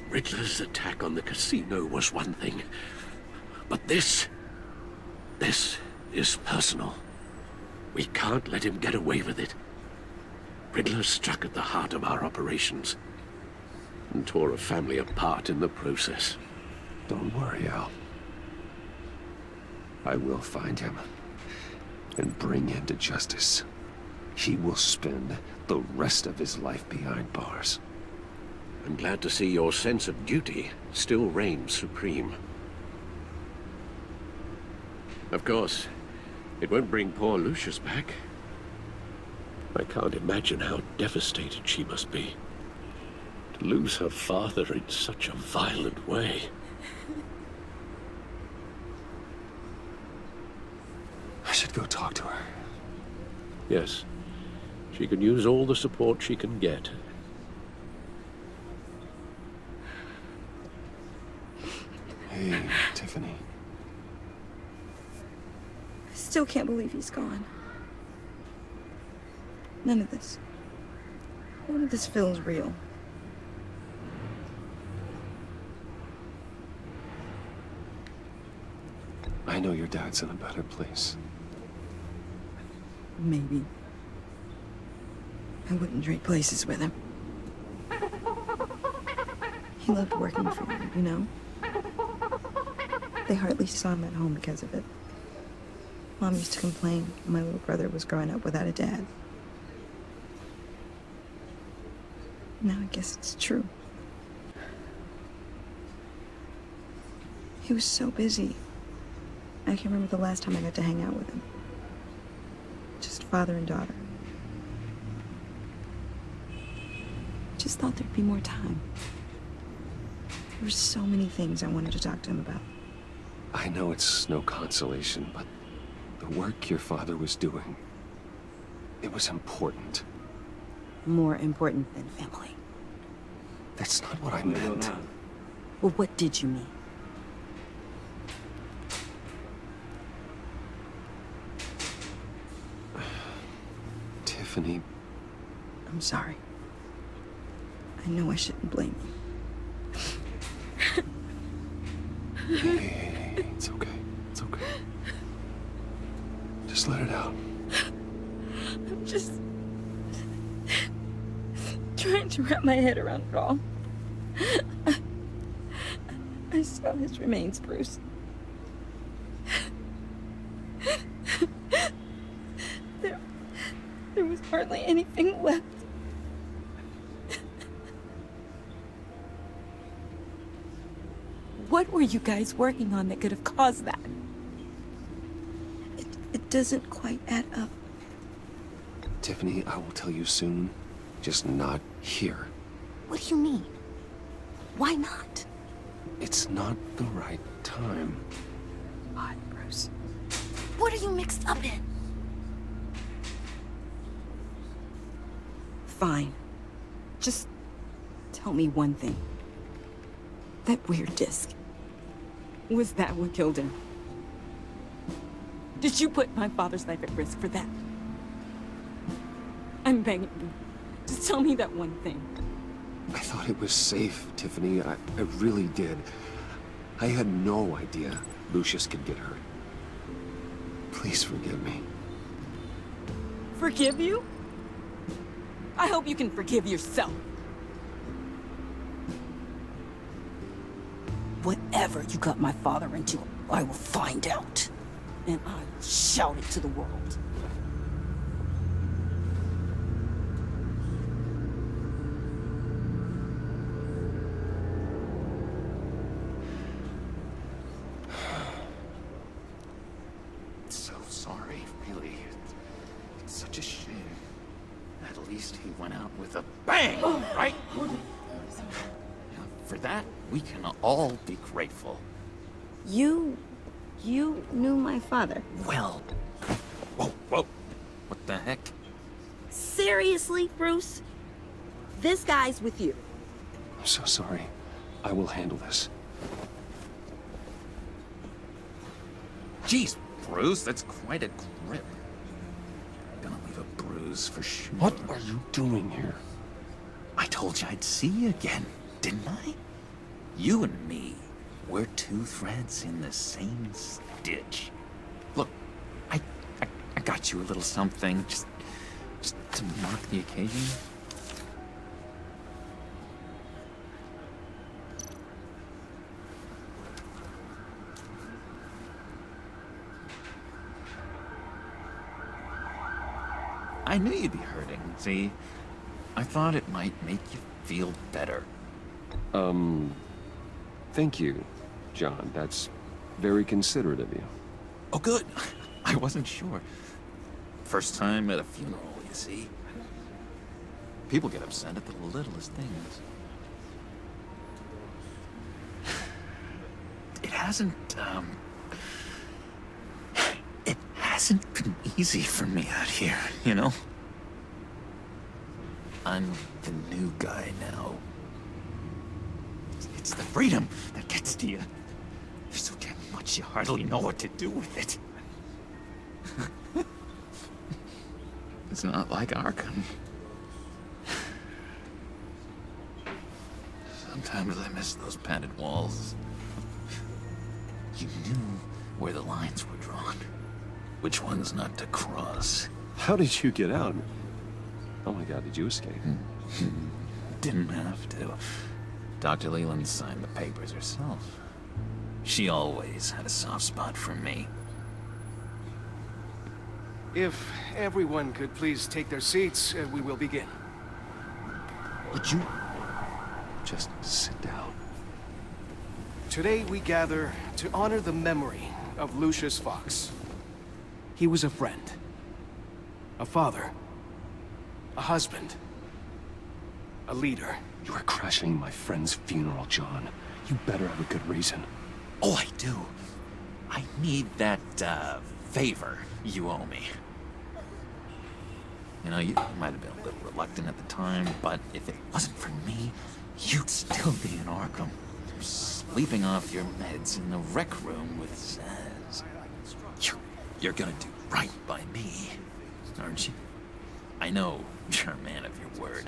Riddler's attack on the casino was one thing. But this is personal. We can't let him get away with it. Riddler struck at the heart of our operations and tore a family apart in the process. Don't worry, Al. I will find him and bring him to justice. He will spend the rest of his life behind bars. I'm glad to see your sense of duty still reigns supreme. Of course, it won't bring poor Lucius back. I can't imagine how devastated she must be. To lose her father in such a violent way. I should go talk to her. Yes. She can use all the support she can get. Hey, Tiffany. I still can't believe he's gone. None of this feels real. I know your dad's in a better place. Maybe. I wouldn't trade places with him. He loved working for you, you know? They hardly saw him at home because of it. Mom used to complain my little brother was growing up without a dad. Now I guess it's true. He was so busy. I can't remember the last time I got to hang out with him. Just father and daughter. Just thought there'd be more time. There were so many things I wanted to talk to him about. I know it's no consolation, but the work your father was doing, it was important. More important than family. That's not what I meant. Well, what did you mean? Tiffany. I'm sorry. I know I shouldn't blame you. Hey, it's okay. It's okay. Just let it out. I'm just trying to wrap my head around it all. I saw his remains, Bruce. There was hardly anything left. What were you guys working on that could have caused that? It doesn't quite add up. Tiffany, I will tell you soon. Just not here. What do you mean? Why not? It's not the right time. What, Bruce? What are you mixed up in? Fine. Just tell me one thing. That weird disc. Was that what killed him? Did you put my father's life at risk for that? I'm begging you. Just tell me that one thing. I thought it was safe, Tiffany. I really did. I had no idea Lucius could get hurt. Please forgive me. Forgive you? I hope you can forgive yourself. Whatever you got my father into, I will find out. And I will shout it to the world. So sorry, really. It's such a shame. At least he went out with a bang, right? For that, we can all be grateful. You knew my father. Well, whoa. What the heck? Seriously, Bruce? This guy's with you. I'm so sorry. I will handle this. Jeez, Bruce, that's quite a grip. Gonna leave a bruise for sure. What are you doing here? I told you I'd see you again, didn't I? You and me, we're two threads in the same stitch. Look, I got you a little something, just to mark the occasion. I knew you'd be hurting, see? I thought it might make you feel better. Thank you, John. That's very considerate of you. Oh, good. I wasn't sure. First time at a funeral, you see. People get upset at the littlest things. It hasn't been easy for me out here, you know? I'm the new guy now. It's the freedom that gets to you. There's so damn much you hardly know what to do with it. It's not like Arkham. Sometimes I miss those padded walls. You knew where the lines were drawn. Which ones not to cross. How did you get out? Oh my God, did you escape? Didn't have to. Dr. Leland signed the papers herself. She always had a soft spot for me. If everyone could please take their seats, we will begin. Would you just sit down? Today we gather to honor the memory of Lucius Fox. He was a friend, a father, a husband, a leader. You are crashing my friend's funeral, John. You better have a good reason. Oh, I do. I need that, favor you owe me. You know, you might have been a little reluctant at the time, but if it wasn't for me, you'd still be in Arkham, sleeping off your meds in the rec room with Zaz. You're gonna do right by me, aren't you? I know you're a man of your word.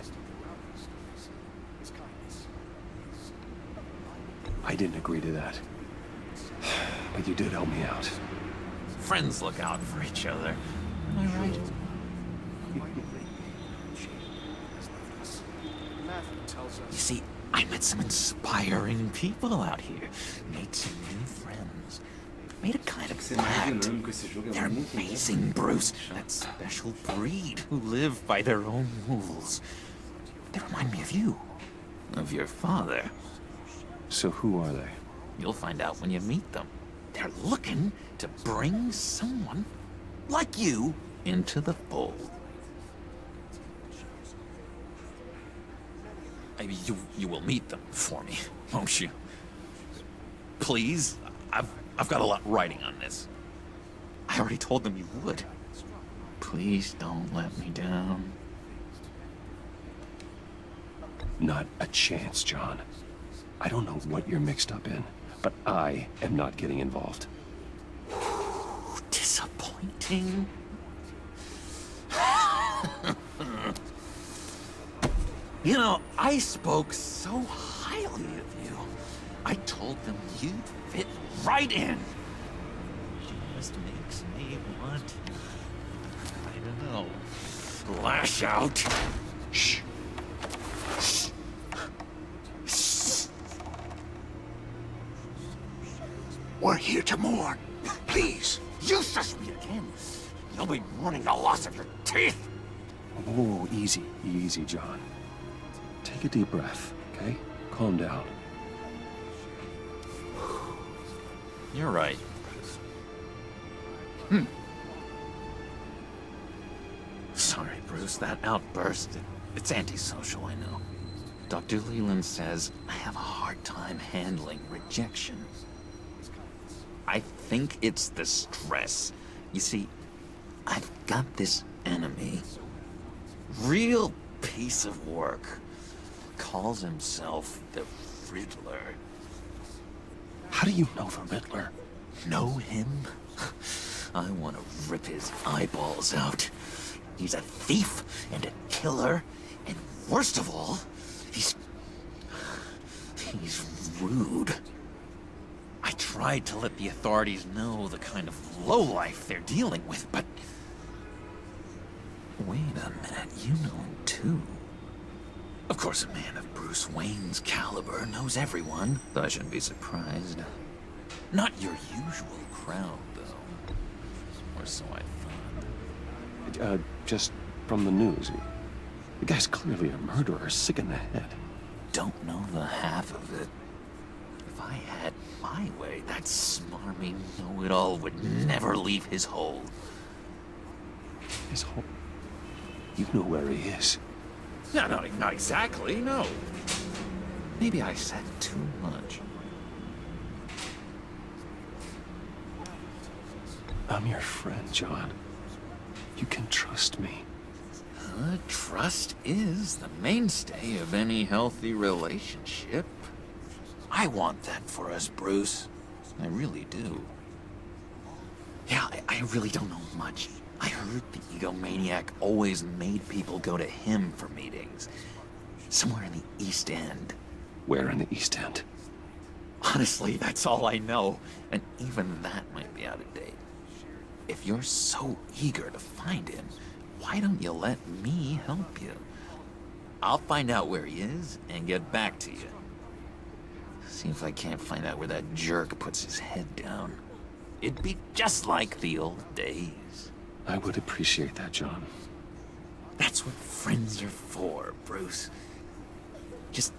I didn't agree to that. But you did help me out. Friends look out for each other. Am I right? You see, I met some inspiring people out here. Made some new friends. Made a kind of pact. They're amazing, Bruce. That special breed who live by their own rules. They remind me of you. Of your father. So who are they? You'll find out when you meet them. They're looking to bring someone like you into the fold. Maybe you will meet them for me, won't you? Please? I've got a lot writing on this. I already told them you would. Please don't let me down. Not a chance, John. I don't know what you're mixed up in, but I am not getting involved. Disappointing. You know, I spoke so highly of you. I told them you'd fit right in. Just makes me want, I don't know, lash out. Shh. Shh. Shh. We're here to mourn. Please. You shush me again. You'll be mourning the loss of your teeth. Oh, easy, easy, John. Take a deep breath, okay? Calm down. You're right. Sorry, Bruce, that outburst, it's antisocial, I know. Dr. Leland says I have a hard time handling rejection. I think it's the stress. You see, I've got this enemy. Real piece of work. Calls himself the Riddler. How do you know the Riddler? Know him? I want to rip his eyeballs out. He's a thief and a killer, and worst of all, he's rude. I tried to let the authorities know the kind of lowlife they're dealing with, but... Wait a minute, you know him too. Of course, a man of Bruce Wayne's caliber knows everyone, so I shouldn't be surprised. Not your usual crowd, though. Or so I thought. Just from the news. The guy's clearly a murderer, sick in the head. Don't know the half of it. If I had my way, that smarmy know-it-all would never leave his hole. His hole? You know where he is. No, not exactly, no. Maybe I said too much. I'm your friend, John. You can trust me. Trust is the mainstay of any healthy relationship. I want that for us, Bruce. I really do. Yeah, I really don't know much. I heard the egomaniac always made people go to him for meetings. Somewhere in the East End. Where in the East End? Honestly, that's all I know. And even that might be out of date. If you're so eager to find him, why don't you let me help you? I'll find out where he is and get back to you. See if I can't find out where that jerk puts his head down. It'd be just like the old days. I would appreciate that, John. That's what friends are for, Bruce. Just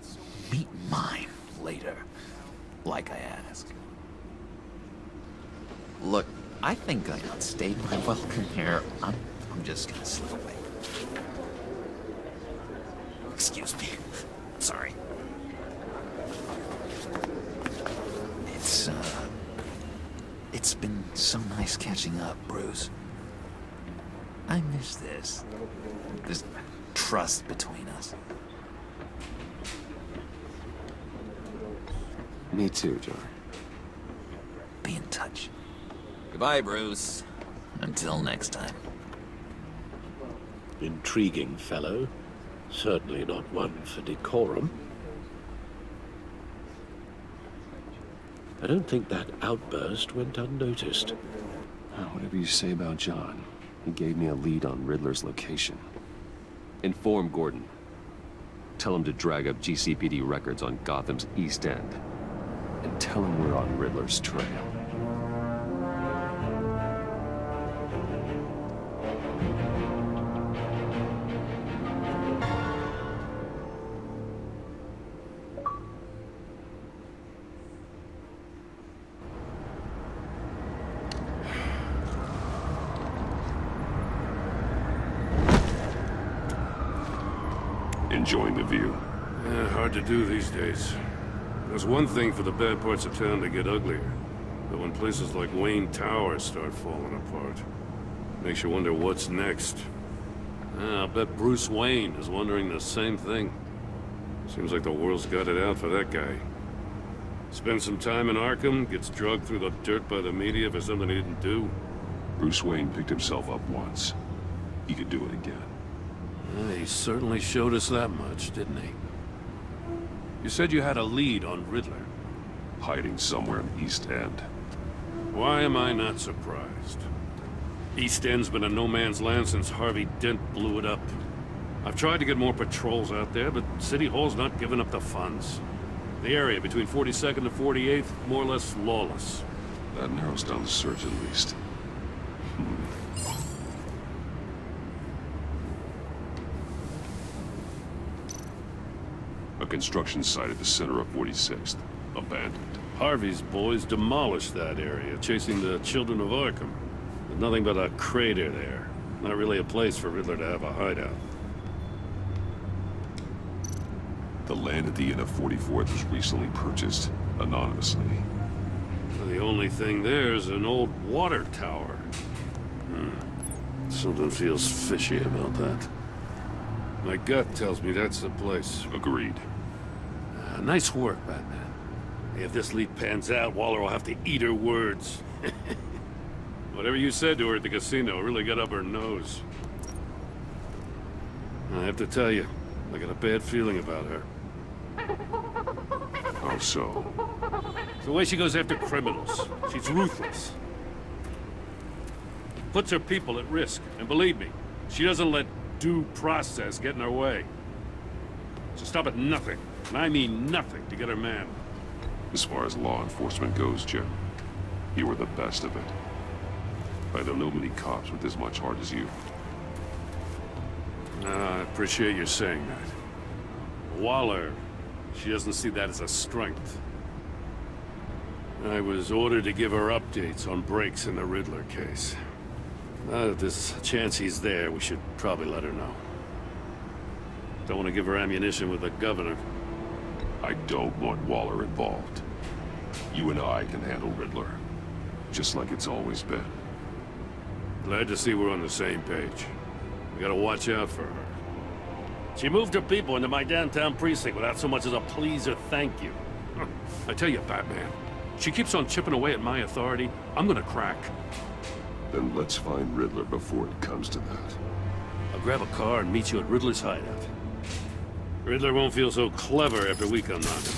meet mine later, like I asked. Look, I think I outstayed my welcome here. I'm just gonna slip away. Excuse me. Sorry. It's been so nice catching up, Bruce. I miss this trust between us. Me too, John. Be in touch. Goodbye, Bruce. Until next time. Intriguing fellow. Certainly not one for decorum. I don't think that outburst went unnoticed. Whatever you say about John, he gave me a lead on Riddler's location. Inform Gordon. Tell him to drag up GCPD records on Gotham's East End. And tell him we're on Riddler's trail. Enjoying the view. Yeah, hard to do these days. There's one thing for the bad parts of town to get uglier. But when places like Wayne Tower start falling apart, makes you wonder what's next. I'll bet Bruce Wayne is wondering the same thing. Seems like the world's got it out for that guy. Spends some time in Arkham, gets dragged through the dirt by the media for something he didn't do. Bruce Wayne picked himself up once. He could do it again. He certainly showed us that much, didn't he? You said you had a lead on Riddler. Hiding somewhere in East End. Why am I not surprised? East End's been a no-man's land since Harvey Dent blew it up. I've tried to get more patrols out there, but City Hall's not giving up the funds. The area between 42nd and 48th, more or less lawless. That narrows down the search at least. A construction site at the center of 46th. Abandoned. Harvey's boys demolished that area, chasing the children of Arkham. There's nothing but a crater there. Not really a place for Riddler to have a hideout. The land at the end of 44th was recently purchased, anonymously. The only thing there is an old water tower. Something feels fishy about that. My gut tells me that's the place. Agreed. Nice work, Batman. If this lead pans out, Waller will have to eat her words. Whatever you said to her at the casino really got up her nose. I have to tell you, I got a bad feeling about her. How so? The way she goes after criminals. She's ruthless. Puts her people at risk. And believe me, she doesn't let due process get in her way. She'll stop at nothing, and I mean nothing, to get her man. As far as law enforcement goes, Jim, you were the best of it. I don't know many cops with as much heart as you. I appreciate you saying that. Waller, she doesn't see that as a strength. I was ordered to give her updates on breaks in the Riddler case. Now that there's a chance he's there, we should probably let her know. Don't want to give her ammunition with the governor. I don't want Waller involved. You and I can handle Riddler, just like it's always been. Glad to see we're on the same page. We gotta watch out for her. She moved her people into my downtown precinct without so much as a please or thank you. I tell you, Batman, she keeps on chipping away at my authority, I'm gonna crack. Then let's find Riddler before it comes to that. I'll grab a car and meet you at Riddler's hideout. Riddler won't feel so clever after we come knocking.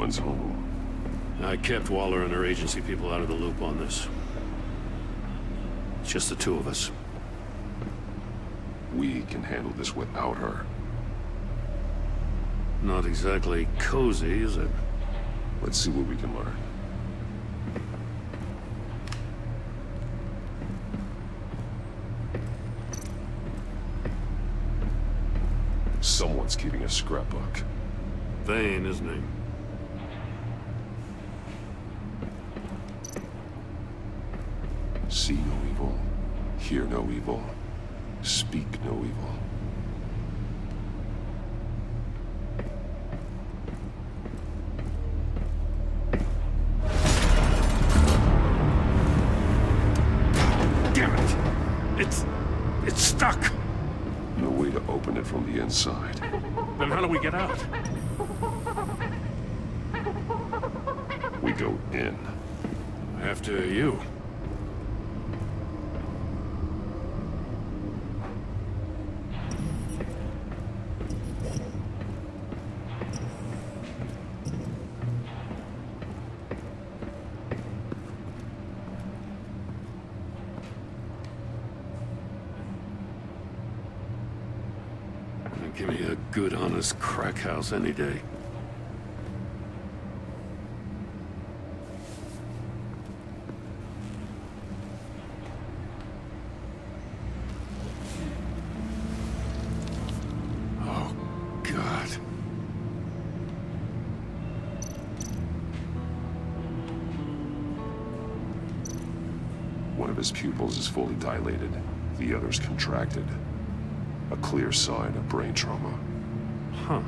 Everyone's home. I kept Waller and her agency people out of the loop on this. It's just the two of us. We can handle this without her. Not exactly cozy, is it? Let's see what we can learn. Someone's keeping a scrapbook. Vane, isn't he? See no evil, hear no evil, speak no evil. Damn it! It's stuck! No way to open it from the inside. Then how do we get out? We go in. After you. Give me a good, honest crack house any day. Oh, God. One of his pupils is fully dilated. The other's contracted. A clear sign of brain trauma. Huh.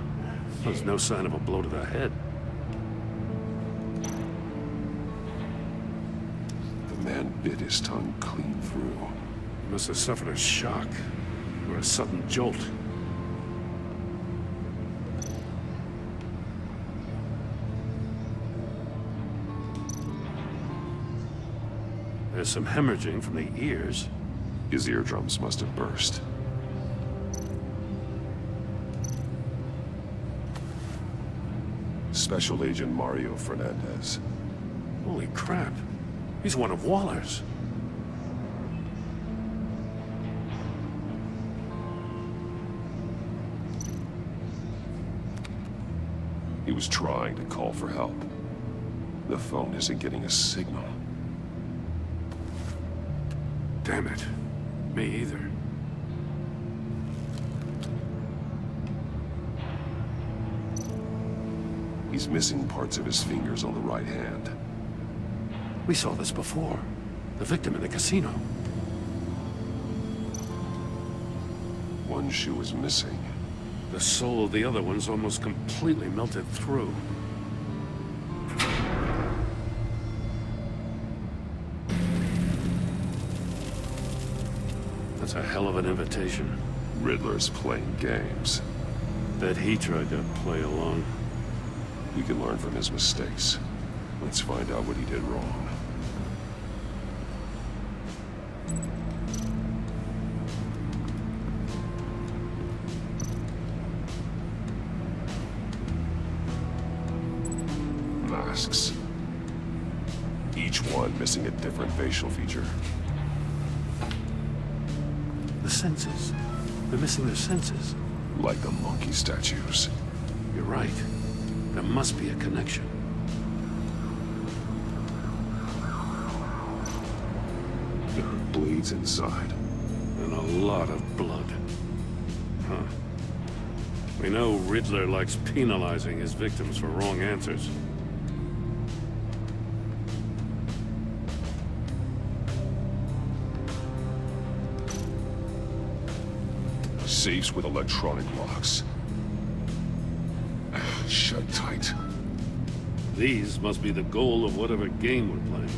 There's no sign of a blow to the head. The man bit his tongue clean through. He must have suffered a shock, or a sudden jolt. There's some hemorrhaging from the ears. His eardrums must have burst. Special Agent Mario Fernandez. Holy crap. He's one of Waller's. He was trying to call for help. The phone isn't getting a signal. Damn it. Me either. He's missing parts of his fingers on the right hand. We saw this before. The victim in the casino. One shoe is missing. The sole of the other one's almost completely melted through. That's a hell of an invitation. Riddler's playing games. Bet he tried to play along. We can learn from his mistakes. Let's find out what he did wrong. Masks. Each one missing a different facial feature. The senses. They're missing their senses. Like the monkey statues. You're right. There must be a connection. There are bleeds inside. And a lot of blood. Huh. We know Riddler likes penalizing his victims for wrong answers. Safes with electronic locks. Shut tight. These must be the goal of whatever game we're playing.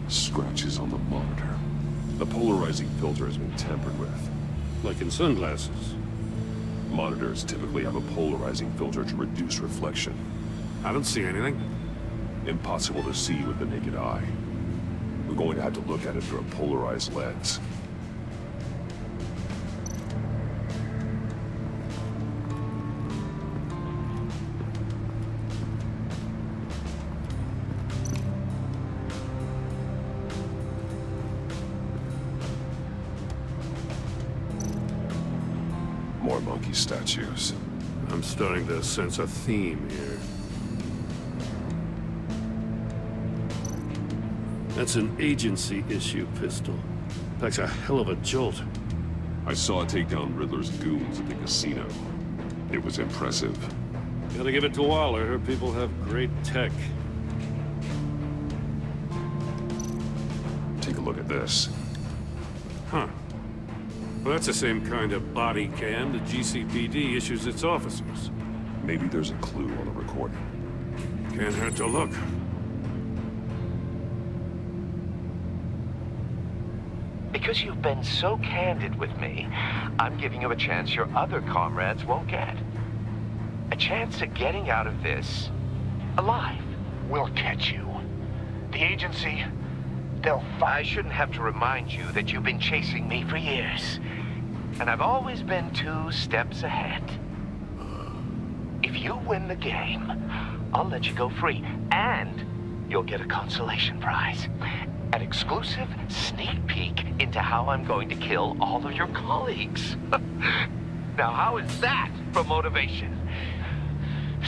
Scratches on the monitor. The polarizing filter has been tampered with. Like in sunglasses. Monitors typically have a polarizing filter to reduce reflection. I don't see anything. Impossible to see with the naked eye. We're going to have to look at it through a polarized lens. More monkey statues. I'm starting to sense a theme here. That's an agency issue pistol. Packs a hell of a jolt. I saw it take down Riddler's goons at the casino. It was impressive. Gotta give it to Waller. Her people have great tech. Take a look at this. Huh. Well, that's the same kind of body cam the GCPD issues its officers. Maybe there's a clue on the recording. Can't hurt to look. Because you've been so candid with me, I'm giving you a chance your other comrades won't get. A chance at getting out of this alive. We'll catch you. The agency, I shouldn't have to remind you that you've been chasing me for years. And I've always been 2 steps ahead. If you win the game, I'll let you go free, and you'll get a consolation prize. An exclusive sneak peek into how I'm going to kill all of your colleagues. Now, how is that for motivation?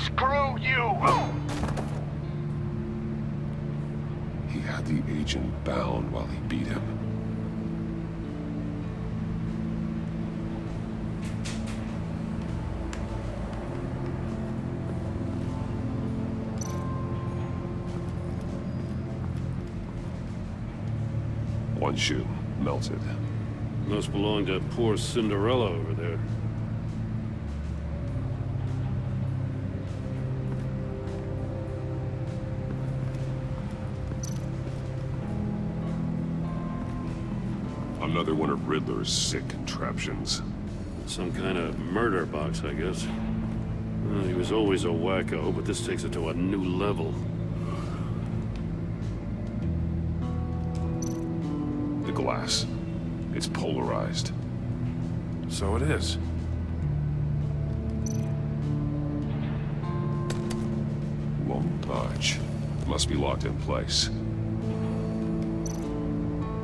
Screw you! He had the agent bound while he beat him. One shoe, melted. Must belong to poor Cinderella over there. Another one of Riddler's sick contraptions. Some kind of murder box, I guess. Well, he was always a wacko, but this takes it to a new level. The glass. It's polarized. So it is. Won't budge. Must be locked in place.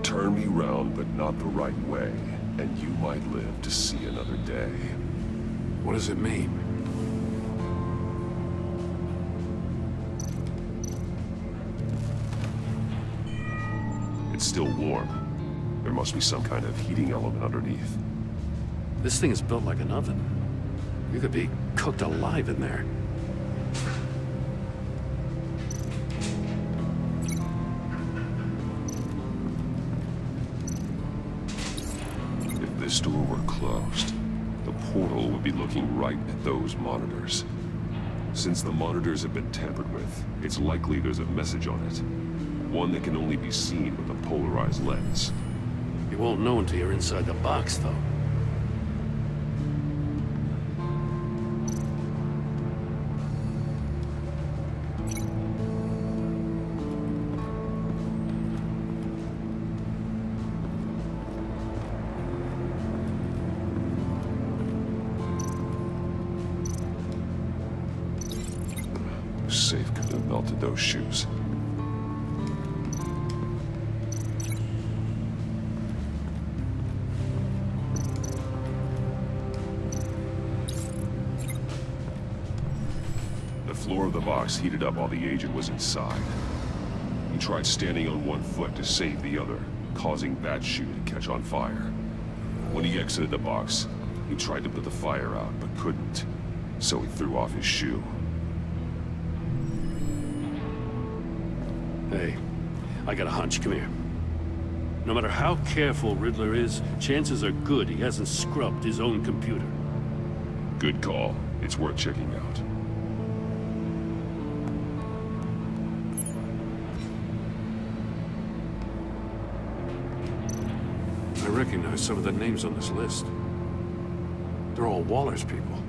Turn me round, but not the right way, and you might live to see another day. What does it mean? It's still warm. There must be some kind of heating element underneath. This thing is built like an oven. You could be cooked alive in there. If this door were closed, the portal would be looking right at those monitors. Since the monitors have been tampered with, it's likely there's a message on it. One that can only be seen with a polarized lens. You won't know until you're inside the box, though. Safe could have melted those shoes. The floor of the box heated up while the agent was inside. He tried standing on one foot to save the other, causing that shoe to catch on fire. When he exited the box, he tried to put the fire out, but couldn't. So he threw off his shoe. Hey, I got a hunch. Come here. No matter how careful Riddler is, chances are good he hasn't scrubbed his own computer. Good call. It's worth checking out. I recognize some of the names on this list. They're all Waller's people.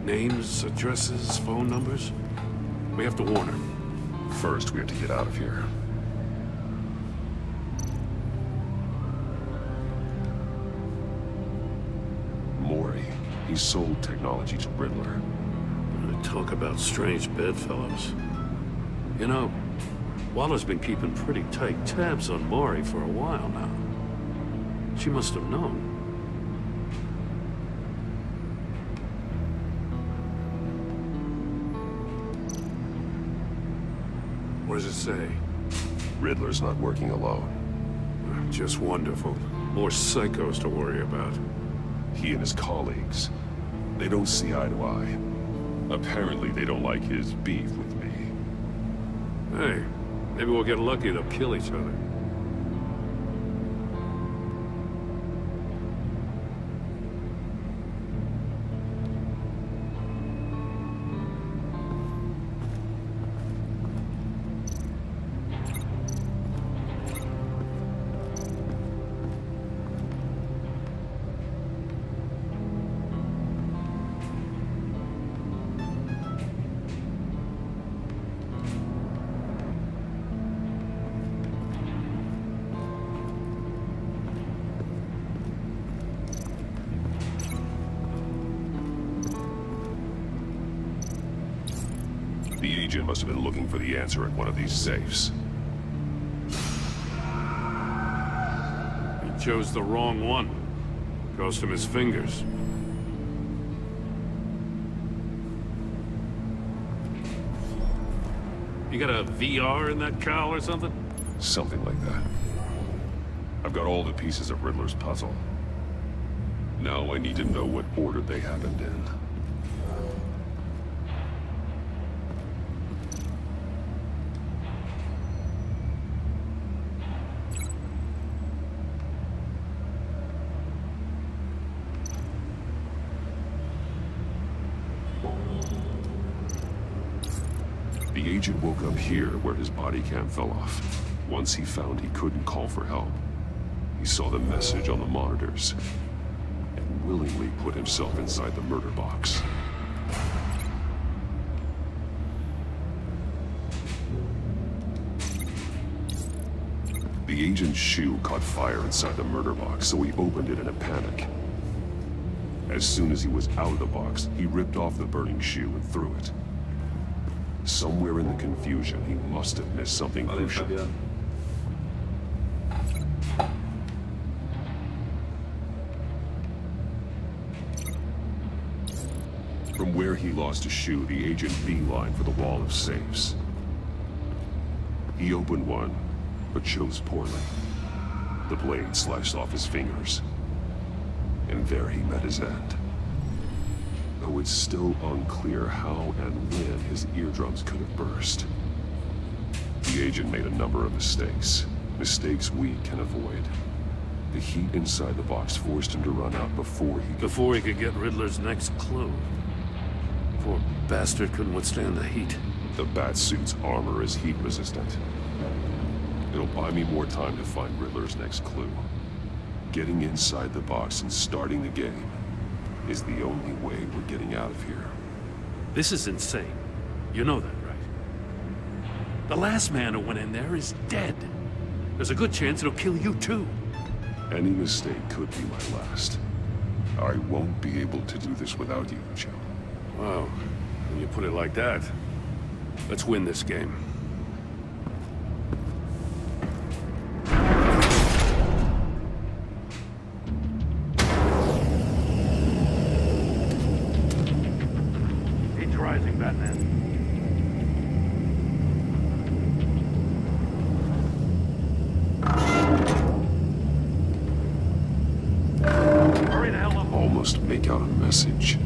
Names, addresses, phone numbers. We have to warn her. First, we have to get out of here. Mori, he sold technology to Riddler. Talk about strange bedfellows. You know, Waller's been keeping pretty tight tabs on Mori for a while now. She must have known. What does it say? Riddler's not working alone. Just wonderful. More psychos to worry about. He and his colleagues, they don't see eye to eye. Apparently they don't like his beef with me. Hey, maybe we'll get lucky to kill each other. The agent must have been looking for the answer at one of these safes. He chose the wrong one. Cost him his fingers. You got a VR in that cowl or something? Something like that. I've got all the pieces of Riddler's puzzle. Now I need to know what order they happened in. The agent woke up here where his body cam fell off. Once he found he couldn't call for help, he saw the message on the monitors and willingly put himself inside the murder box. The agent's shoe caught fire inside the murder box, so he opened it in a panic. As soon as he was out of the box, he ripped off the burning shoe and threw it. Somewhere in the confusion, he must have missed something crucial. From where he lost a shoe, the agent beelined for the wall of safes. He opened one, but chose poorly. The blade slashed off his fingers, and there he met his end. Though it's still unclear how and when his eardrums could have burst. The agent made a number of mistakes. Mistakes we can avoid. The heat inside the box forced him to run out before he could get Riddler's next clue. Poor bastard couldn't withstand the heat. The Batsuit's armor is heat resistant. It'll buy me more time to find Riddler's next clue. Getting inside the box and starting the game is the only way we're getting out of here. This is insane. You know that, right? The last man who went in there is dead. There's a good chance it'll kill you too. Any mistake could be my last. I won't be able to do this without you, Joe. Wow, when you put it like that, let's win this game. Almost make out a message.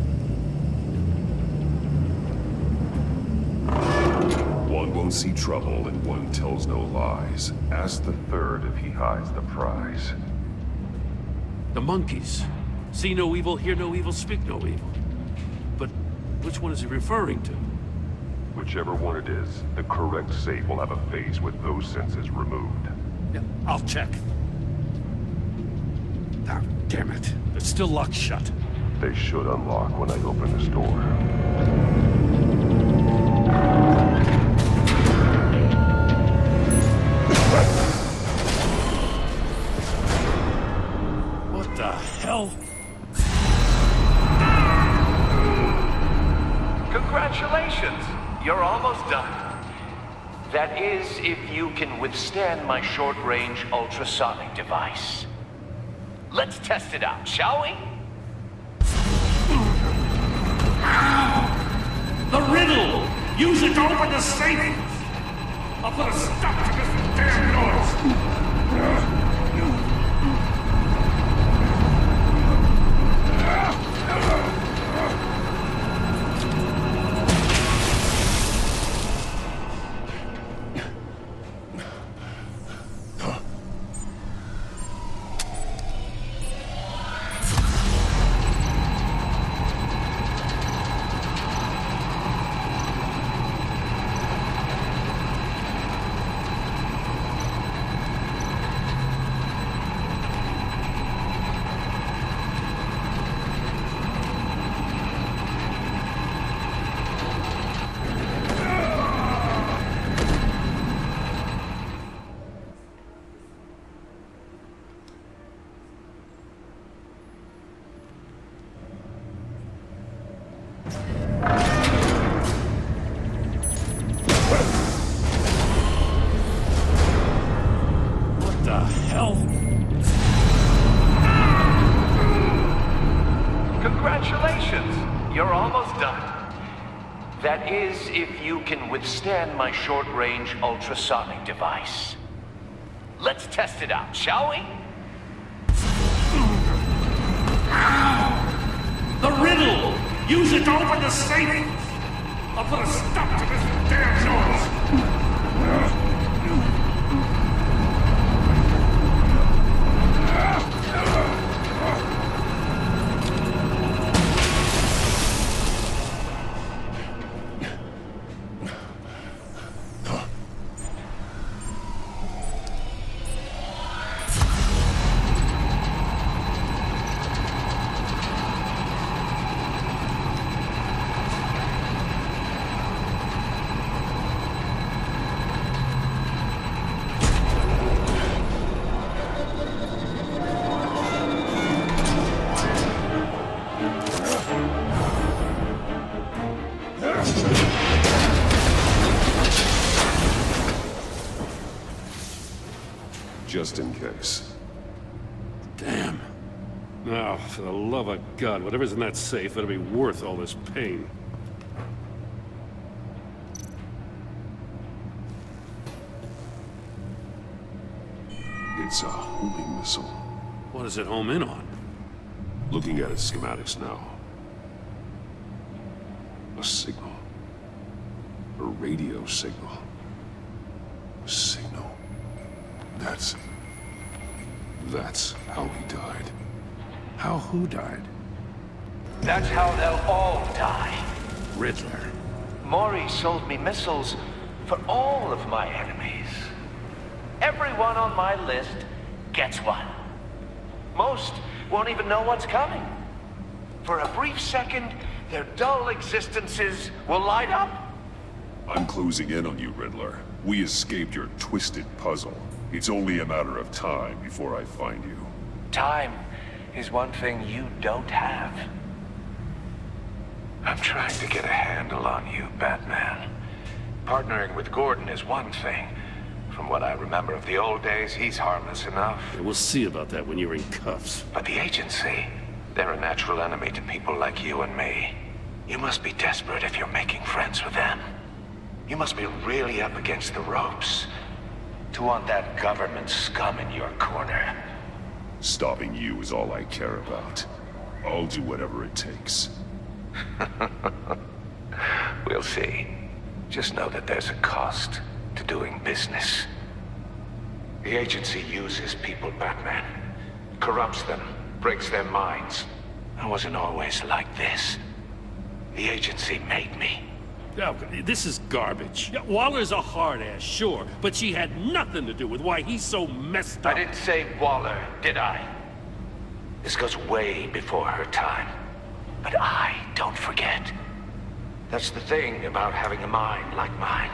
One won't see trouble and one tells no lies. Ask the third if he hides the prize. The monkeys. See no evil, hear no evil, speak no evil. But which one is he referring to? Whichever one it is, the correct safe will have a face with those senses removed. Yeah, I'll check. Ah, damn it. They're still locked shut. They should unlock when I open this door. hell? Congratulations! You're almost done. That is, if you can withstand my short-range ultrasonic device. Let's test it out, shall we? The riddle! Use it to open the safe! I'll put a stop to this damn noise! That is, if you can withstand my short-range ultrasonic device. Let's test it out, shall we? The riddle! Use it to open the safe! I'll put a stop to this damn noise! Just in case. Damn. Now, for the love of God, whatever's in that safe better be worth all this pain. It's a homing missile. What does it home in on? Looking at its schematics now. A signal. A radio signal. A signal. That's how he died. How who died? That's how they'll all die. Riddler. Maury sold me missiles for all of my enemies. Everyone on my list gets one. Most won't even know what's coming. For a brief second, their dull existences will light up. I'm closing in on you, Riddler. We escaped your twisted puzzle. It's only a matter of time before I find you. Time is one thing you don't have. I'm trying to get a handle on you, Batman. Partnering with Gordon is one thing. From what I remember of the old days, he's harmless enough. Yeah, we'll see about that when you're in cuffs. But the Agency, they're a natural enemy to people like you and me. You must be desperate if you're making friends with them. You must be really up against the ropes to want that government scum in your corner. Stopping you is all I care about. I'll do whatever it takes. We'll see. Just know that there's a cost to doing business. The Agency uses people, Batman. Corrupts them, breaks their minds. I wasn't always like this. The Agency made me. Oh, this is garbage. Yeah, Waller's a hard-ass, sure, but she had nothing to do with why he's so messed up. I didn't say Waller, did I? This goes way before her time. But I don't forget. That's the thing about having a mind like mine.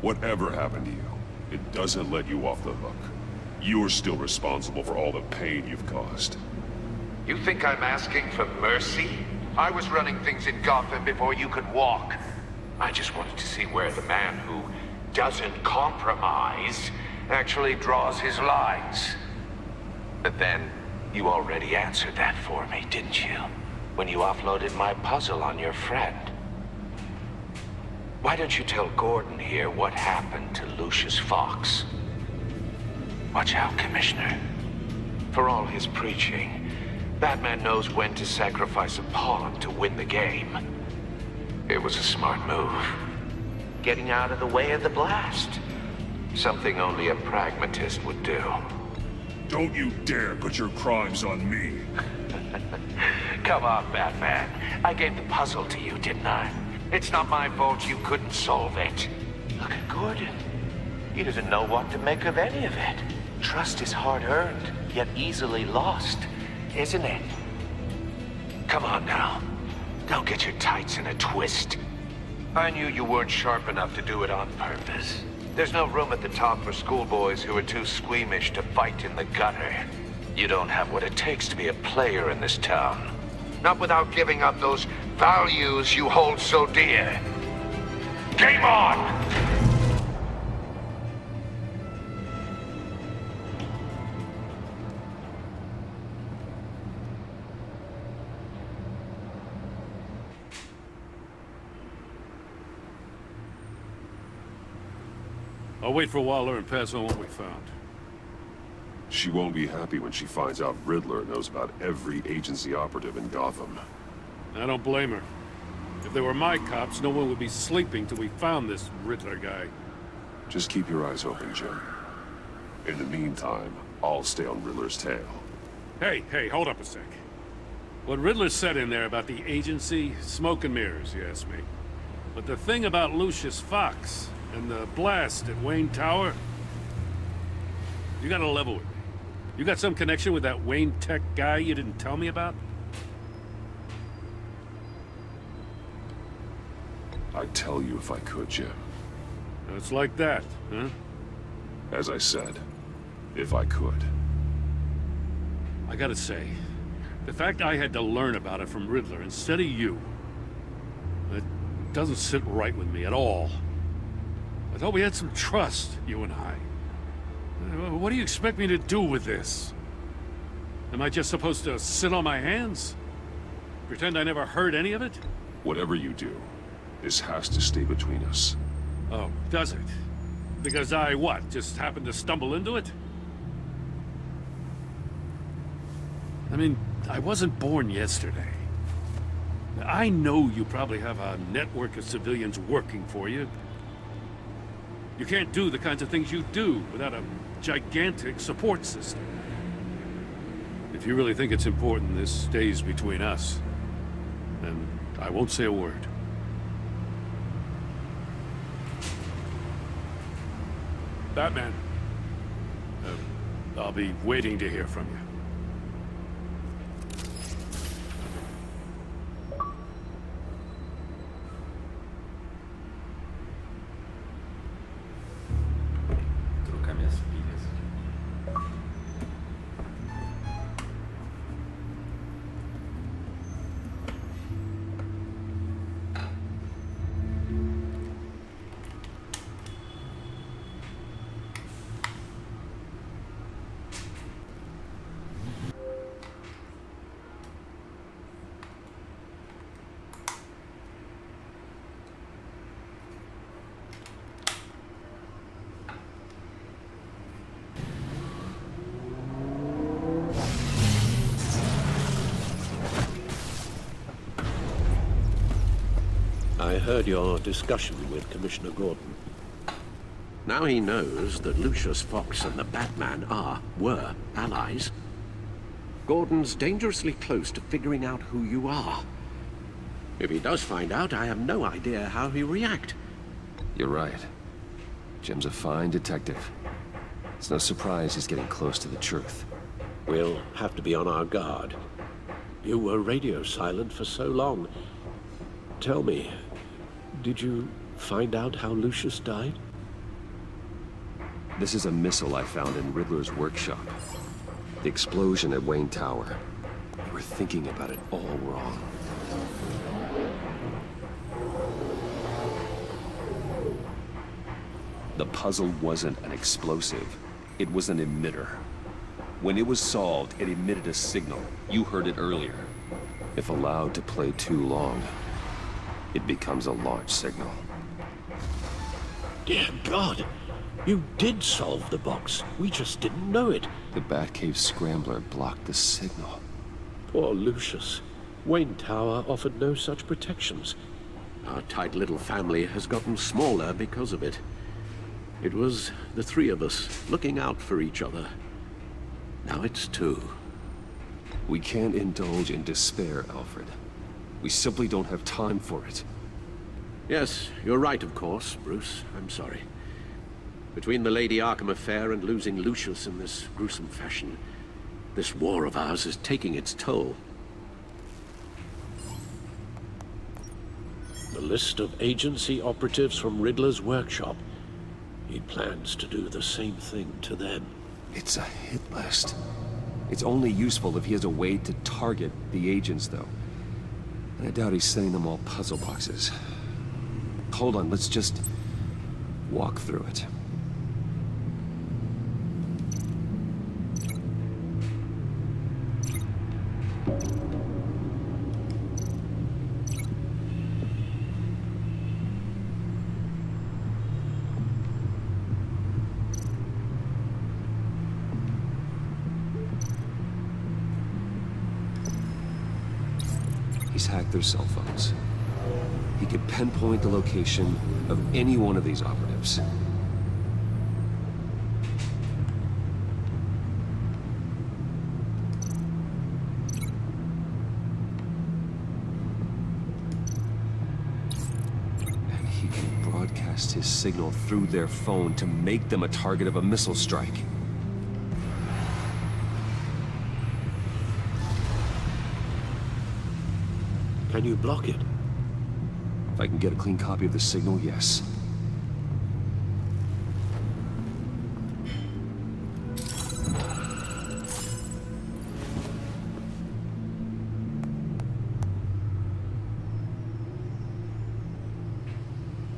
Whatever happened to you, it doesn't let you off the hook. You're still responsible for all the pain you've caused. You think I'm asking for mercy? I was running things in Gotham before you could walk. I just wanted to see where the man who doesn't compromise actually draws his lines. But then, you already answered that for me, didn't you? When you offloaded my puzzle on your friend. Why don't you tell Gordon here what happened to Lucius Fox? Watch out, Commissioner. For all his preaching, Batman knows when to sacrifice a pawn to win the game. It was a smart move. Getting out of the way of the blast. Something only a pragmatist would do. Don't you dare put your crimes on me. Come on, Batman. I gave the puzzle to you, didn't I? It's not my fault you couldn't solve it. Look at Gordon. He doesn't know what to make of any of it. Trust is hard-earned, yet easily lost, isn't it? Come on now. Don't get your tights in a twist. I knew you weren't sharp enough to do it on purpose. There's no room at the top for schoolboys who are too squeamish to fight in the gutter. You don't have what it takes to be a player in this town. Not without giving up those values you hold so dear. Game on! I'll wait for Waller and pass on what we found. She won't be happy when she finds out Riddler knows about every agency operative in Gotham. I don't blame her. If they were my cops, no one would be sleeping till we found this Riddler guy. Just keep your eyes open, Jim. In the meantime, I'll stay on Riddler's tail. Hey, hold up a sec. What Riddler said in there about the agency, smoke and mirrors, you ask me. But the thing about Lucius Fox and the blast at Wayne Tower, you gotta level with me. You got some connection with that Wayne Tech guy you didn't tell me about? I'd tell you if I could, Jim. It's like that, huh? As I said, if I could. I gotta say, the fact I had to learn about it from Riddler instead of you, it doesn't sit right with me at all. I thought we had some trust, you and I. What do you expect me to do with this? Am I just supposed to sit on my hands? Pretend I never heard any of it? Whatever you do, this has to stay between us. Oh, does it? Because I, what, just happened to stumble into it? I mean, I wasn't born yesterday. I know you probably have a network of civilians working for you. You can't do the kinds of things you do without a gigantic support system. If you really think it's important this stays between us, then I won't say a word. Batman, I'll be waiting to hear from you. Trocar minhas pilhas aqui. I heard your discussion with Commissioner Gordon. Now he knows that Lucius Fox and the Batman were allies. Gordon's dangerously close to figuring out who you are. If he does find out, I have no idea how he'll react. You're right. Jim's a fine detective. It's no surprise he's getting close to the truth. We'll have to be on our guard. You were radio silent for so long. Tell me, did you find out how Lucius died? This is a missile I found in Riddler's workshop. The explosion at Wayne Tower. It were thinking about it all wrong. The puzzle wasn't an explosive. It was an emitter. When it was solved, it emitted a signal. You heard it earlier. If allowed to play too long, it becomes a launch signal. Dear God! You did solve the box. We just didn't know it. The Batcave Scrambler blocked the signal. Poor Lucius. Wayne Tower offered no such protections. Our tight little family has gotten smaller because of it. It was the three of us looking out for each other. Now it's two. We can't indulge in despair, Alfred. We simply don't have time for it. Yes, you're right, of course, Bruce. I'm sorry. Between the Lady Arkham affair and losing Lucius in this gruesome fashion, this war of ours is taking its toll. The list of agency operatives from Riddler's workshop. He plans to do the same thing to them. It's a hit list. It's only useful if he has a way to target the agents, though. And I doubt he's sending them all puzzle boxes. Hold on, let's just walk through it. He's hacked their cell phones. He could pinpoint the location of any one of these operatives. And he can broadcast his signal through their phone to make them a target of a missile strike. Can you block it? If I can get a clean copy of the signal, yes.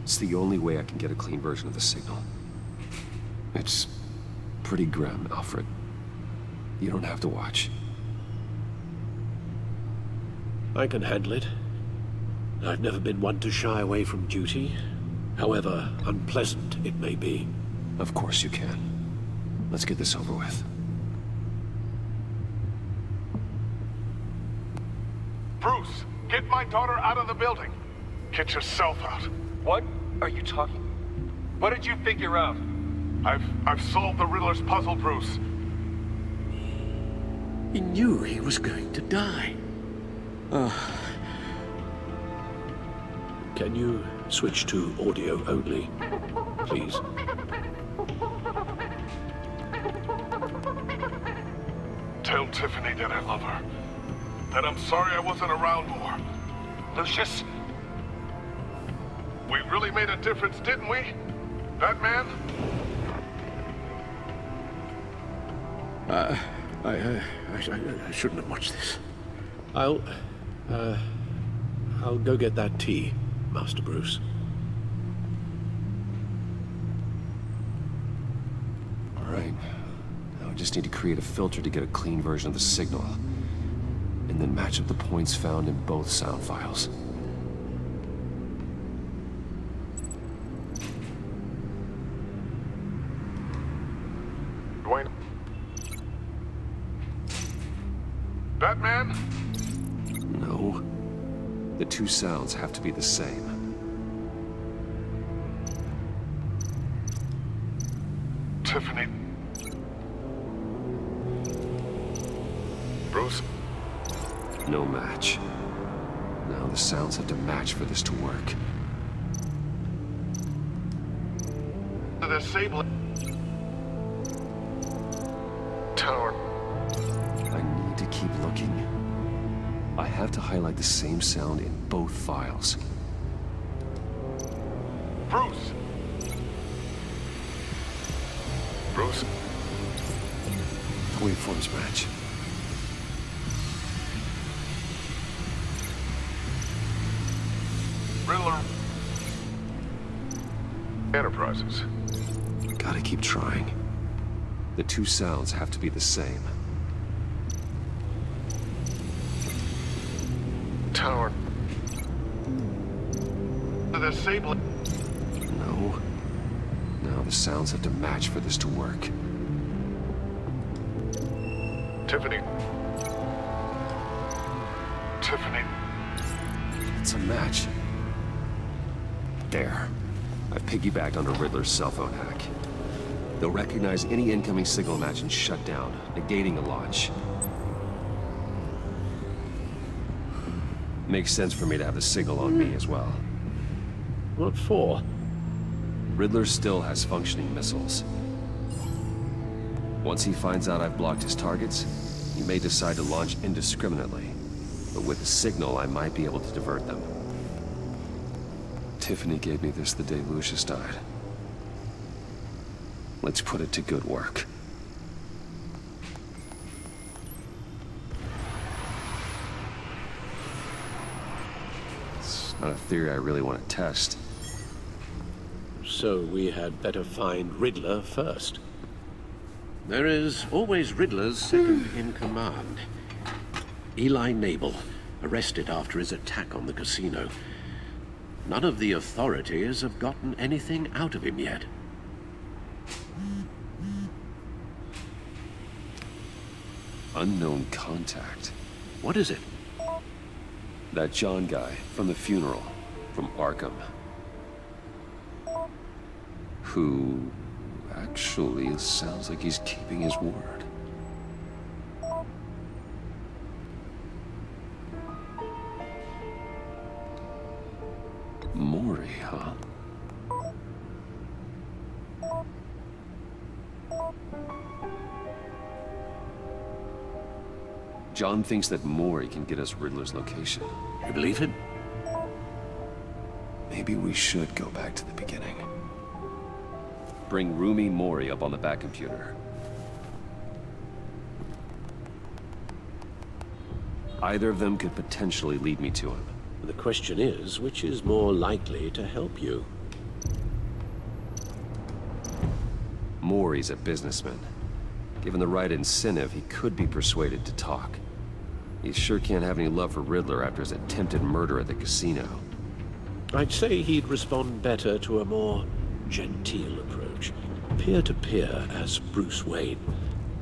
It's the only way I can get a clean version of the signal. It's pretty grim, Alfred. You don't have to watch. I can handle it. I've never been one to shy away from duty, however unpleasant it may be. Of course you can. Let's get this over with. Bruce, get my daughter out of the building. Get yourself out. What are you talking? What did you figure out? I've solved the Riddler's puzzle, Bruce. He knew he was going to die. Can you switch to audio only, please? Tell Tiffany that I love her. That I'm sorry I wasn't around more. Lucius? We really made a difference, didn't we? Batman? I shouldn't have watched this. I'll go get that tea, Master Bruce. All right. Now I just need to create a filter to get a clean version of the signal. And then match up the points found in both sound files. Dwayne? Batman? No. The two sounds have to be the same. Tiffany. Bruce? No match. Now the sounds have to match for this to work. The disable tower. I need to keep looking. I have to highlight the same sound in both files. Bruce! Bruce? The waveforms match. Riddler Enterprises. Gotta keep trying. The two sounds have to be the same. Tower. The disabling. No. Now the sounds have to match for this to work. Tiffany. It's a match. There. I've piggybacked onto Riddler's cell phone hack. They'll recognize any incoming signal match and shut down, negating a launch. Makes sense for me to have the signal on me as well. What for? Riddler still has functioning missiles. Once he finds out I've blocked his targets, he may decide to launch indiscriminately. But with a signal, I might be able to divert them. Tiffany gave me this the day Lucius died. Let's put it to good work. It's not a theory I really want to test. So we had better find Riddler first. There is always Riddler's second in command. Eli Nabel, arrested after his attack on the casino. None of the authorities have gotten anything out of him yet. Unknown contact. What is it? That John guy from the funeral, from Arkham. Who actually sounds like he's keeping his word. Maury, huh? John thinks that Maury can get us Riddler's location. You believe him? Maybe we should go back to the beginning. Bring Roomy Maury up on the back computer. Either of them could potentially lead me to him. The question is, which is more likely to help you? Maury's a businessman. Given the right incentive, he could be persuaded to talk. He sure can't have any love for Riddler after his attempted murder at the casino. I'd say he'd respond better to a more genteel approach. Peer-to-peer as Bruce Wayne.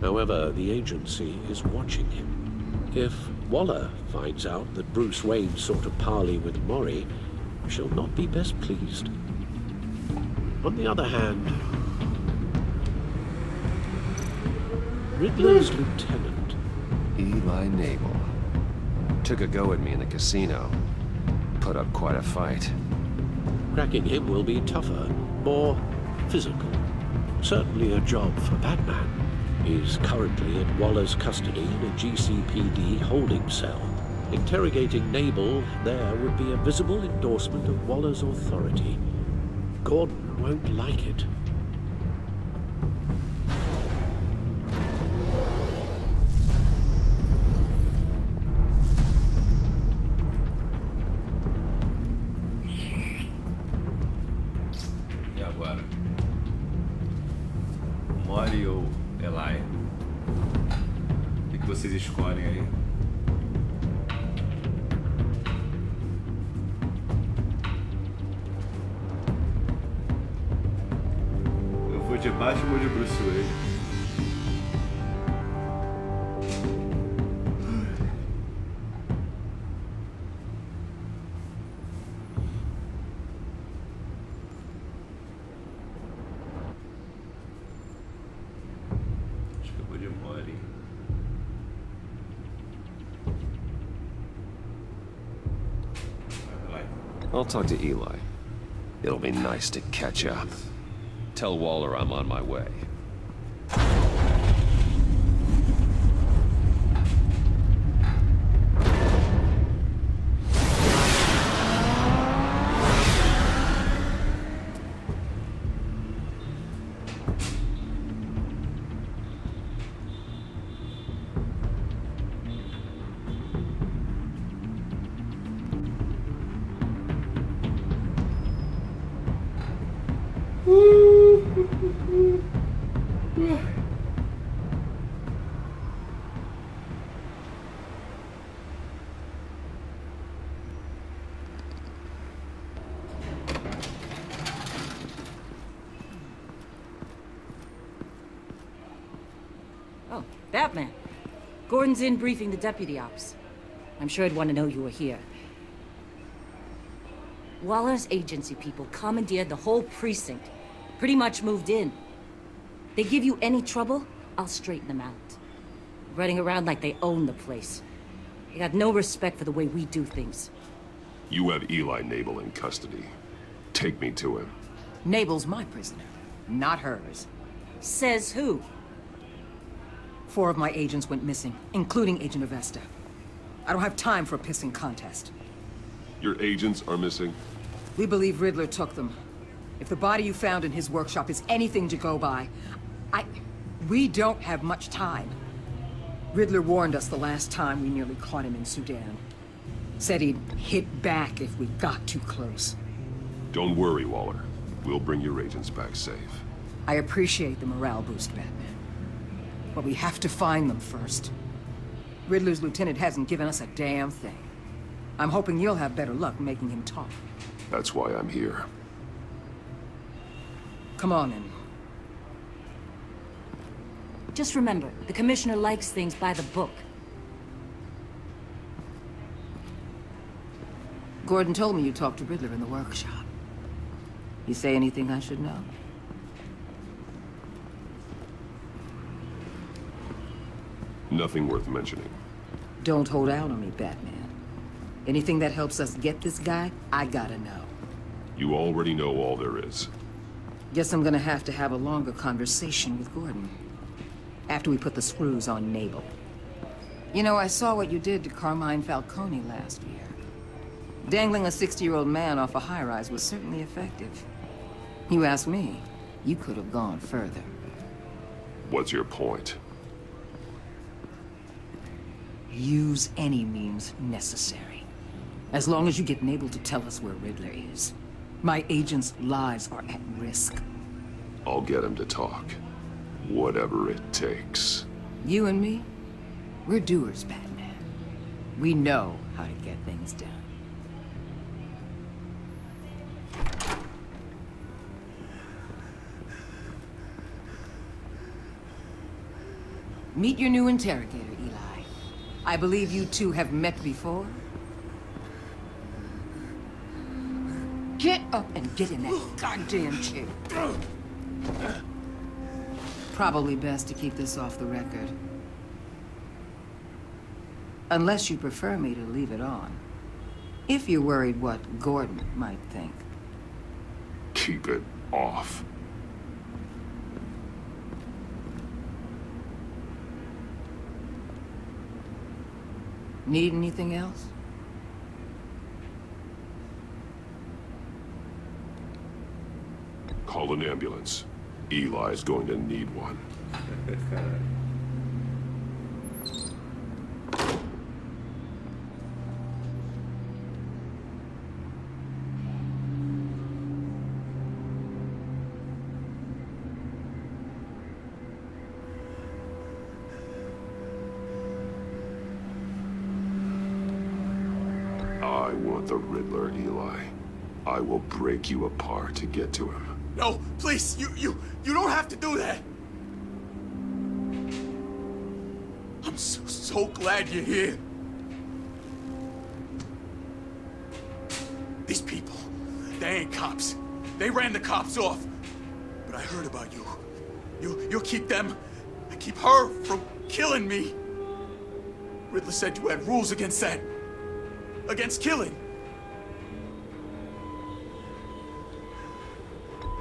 However, the agency is watching him. If Waller finds out that Bruce Wayne sought a parley with Maury, she'll not be best pleased. On the other hand, Riddler's lieutenant, Eli Nabel, took a go at me in the casino. Put up quite a fight. Cracking him will be tougher, more physical. Certainly a job for Batman. He's currently in Waller's custody in a GCPD holding cell. Interrogating Nabel there would be a visible endorsement of Waller's authority. Gordon won't like it. E agora? Maury ou Eli? O que vocês escolhem aí? Eu vou de Batman ou de Bruce Wayne? I'll talk to Eli. It'll be nice to catch up. Tell Waller I'm on my way. Batman. Gordon's in briefing the deputy ops. I'm sure I'd want to know you were here. Waller's agency people commandeered the whole precinct. Pretty much moved in. They give you any trouble, I'll straighten them out. Running around like they own the place. They got no respect for the way we do things. You have Eli Nabel in custody. Take me to him. Nabel's my prisoner, not hers. Says who? 4 of my agents went missing, including Agent Avesta. I don't have time for a pissing contest. Your agents are missing? We believe Riddler took them. If the body you found in his workshop is anything to go by, we don't have much time. Riddler warned us the last time we nearly caught him in Sudan. Said he'd hit back if we got too close. Don't worry, Waller. We'll bring your agents back safe. I appreciate the morale boost, Batman. But we have to find them first. Riddler's lieutenant hasn't given us a damn thing. I'm hoping you'll have better luck making him talk. That's why I'm here. Come on in. Just remember, the commissioner likes things by the book. Gordon told me you talked to Riddler in the workshop. You say anything I should know? Nothing worth mentioning. Don't hold out on me, Batman. Anything that helps us get this guy, I gotta know. You already know all there is. Guess I'm gonna have to have a longer conversation with Gordon. After we put the screws on Nabel. You know, I saw what you did to Carmine Falcone last year. Dangling a 60-year-old man off a high-rise was certainly effective. You ask me, you could have gone further. What's your point? Use any means necessary. As long as you get Nabel to tell us where Riddler is. My agents' lives are at risk. I'll get him to talk. Whatever it takes. You and me, we're doers, Batman. We know how to get things done. Meet your new interrogator, Eli. I believe you two have met before. Get up and get in that goddamn chair. Probably best to keep this off the record. Unless you prefer me to leave it on. If you're worried what Gordon might think. Keep it off. Need anything else? Call an ambulance. Eli's going to need one. I want the Riddler, Eli. I will break you apart to get to him. No, please, you don't have to do that. I'm so glad you're here. These people, they ain't cops. They ran the cops off. But I heard about you. You'll keep them, and keep her from killing me. Riddler said you had rules against that. Against killing.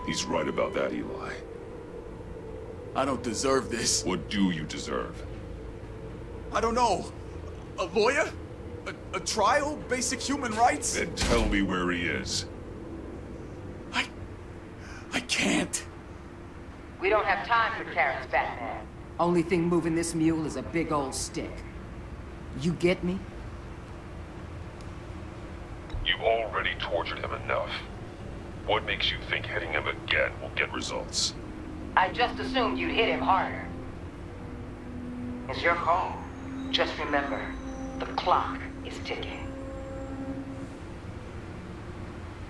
He's right about that, Eli. I don't deserve this. What do you deserve? I don't know. A lawyer? A trial? Basic human rights? Then tell me where he is. I can't. We don't have time for carrots, Batman. Only thing moving this mule is a big old stick. You get me? You've already tortured him enough. What makes you think hitting him again will get results? I just assumed you'd hit him harder. It's your call. Just remember, the clock is ticking.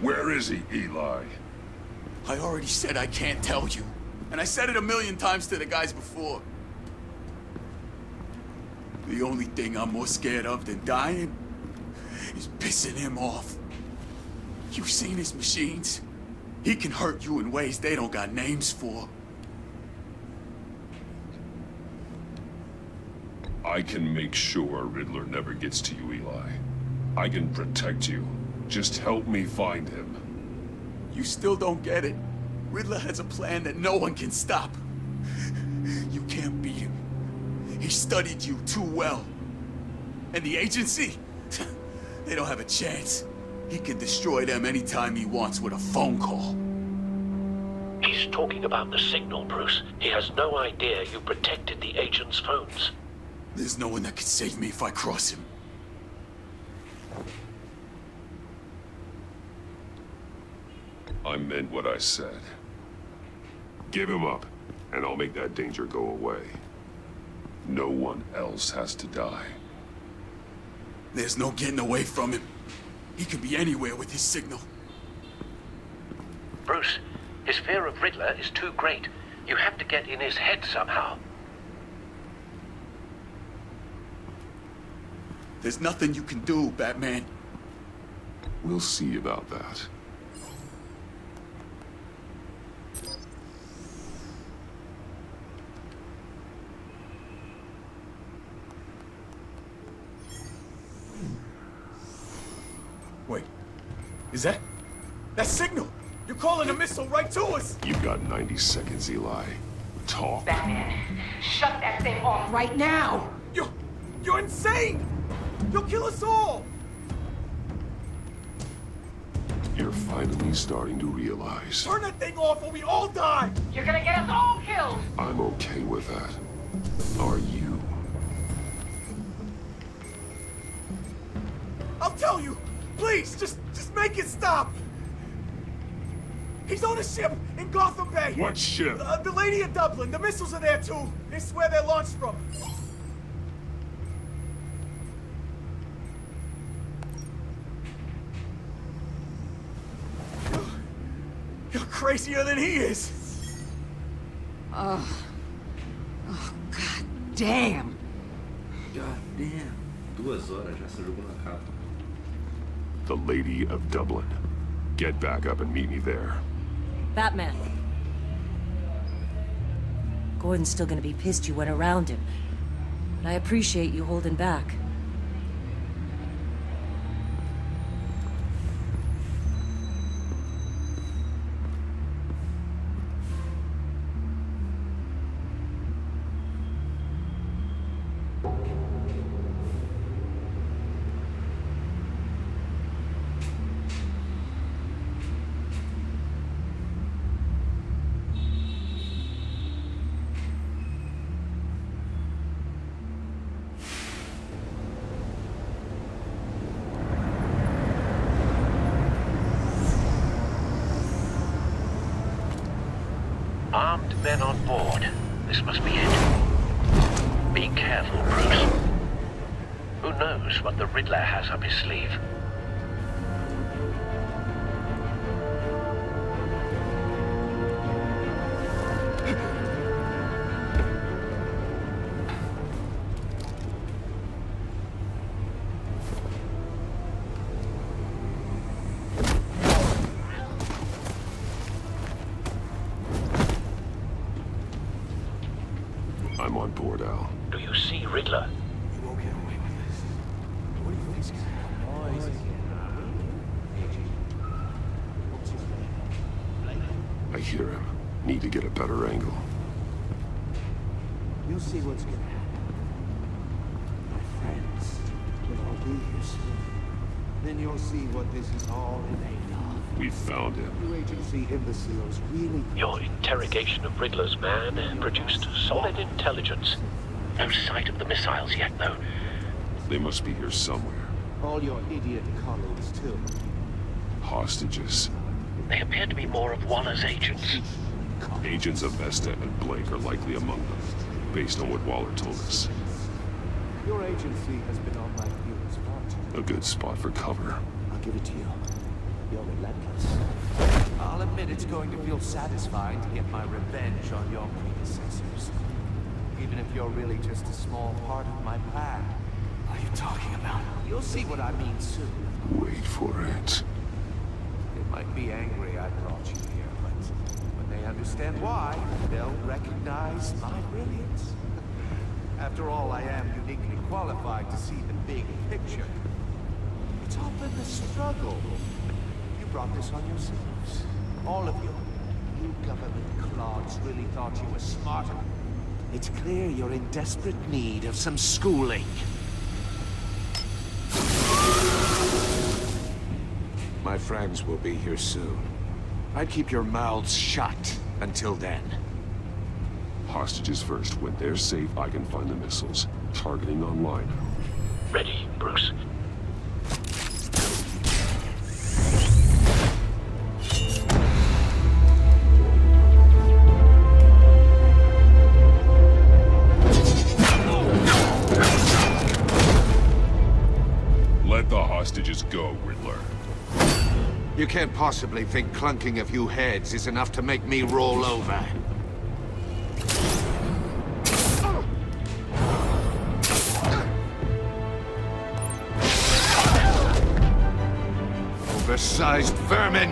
Where is he, Eli? I already said I can't tell you. And I said it 1,000,000 times to the guys before. The only thing I'm more scared of than dying is pissing him off. You seen his machines? He can hurt you in ways they don't got names for. I can make sure Riddler never gets to you, Eli. I can protect you. Just help me find him. You still don't get it. Riddler has a plan that no one can stop. You can't beat him. He studied you too well. And the agency? They don't have a chance. He can destroy them anytime he wants with a phone call. He's talking about the signal, Bruce. He has no idea you protected the agent's phones. There's no one that can save me if I cross him. I meant what I said. Give him up, and I'll make that danger go away. No one else has to die. There's no getting away from him. He could be anywhere with his signal. Bruce, his fear of Riddler is too great. You have to get in his head somehow. There's nothing you can do, Batman. We'll see about that. Wait, is that signal? You're calling a missile right to us! You've got 90 seconds, Eli. Talk. Batman, shut that thing off right now! You're insane! You'll kill us all! You're finally starting to realize. Turn that thing off or we all die! You're gonna get us all killed! I'm okay with that. Are you? I'll tell you! Please, just make it stop! He's on a ship in Gotham Bay! What ship? The Lady of Dublin. The missiles are there too. This is where they're launched from. You're crazier than he is! Oh, god damn! God damn. 2 horas já se jogou na capa. The Lady of Dublin. Get back up and meet me there. Batman. Gordon's still gonna be pissed you went around him. But I appreciate you holding back. Armed men on board. This must be it. Be careful, Bruce. Who knows what the Riddler has up his sleeve? I'm on board, Al. Do you see Riddler? You won't get away with this. What do you think's gonna happen? I hear him. Need to get a better angle. You'll see what's gonna happen. My friends will all be here soon. Then you'll see what this is all in aid of. We found him. You agency imbeciles really... Your interrogation of Riddler's man produced solid intelligence. No sight of the missiles yet, though. They must be here somewhere. All your idiot colleagues, too. Hostages. They appear to be more of Waller's agents. Agents of Vesta and Blake are likely among them, based on what Waller told us. Your agency has been on my heels far too. A good spot for cover. I'll give it to you. You're relentless. I'll admit it's going to feel satisfying to get my revenge on your predecessors. even if you're really just a small part of my plan. What are you talking about? You'll see what I mean soon. Wait for it. They might be angry I brought you here, but when they understand why, they'll recognize my brilliance. After all, I am uniquely qualified to see the big picture. It's all been the struggle. You brought this on yourselves. All of you. You government clods really thought you were smarter. It's clear you're in desperate need of some schooling. My friends will be here soon. I'd keep your mouths shut until then. Hostages first. When they're safe, I can find the missiles. Targeting online. Ready, Bruce. Let the hostages go, Riddler. You can't possibly think clunking a few heads is enough to make me roll over. Oversized vermin!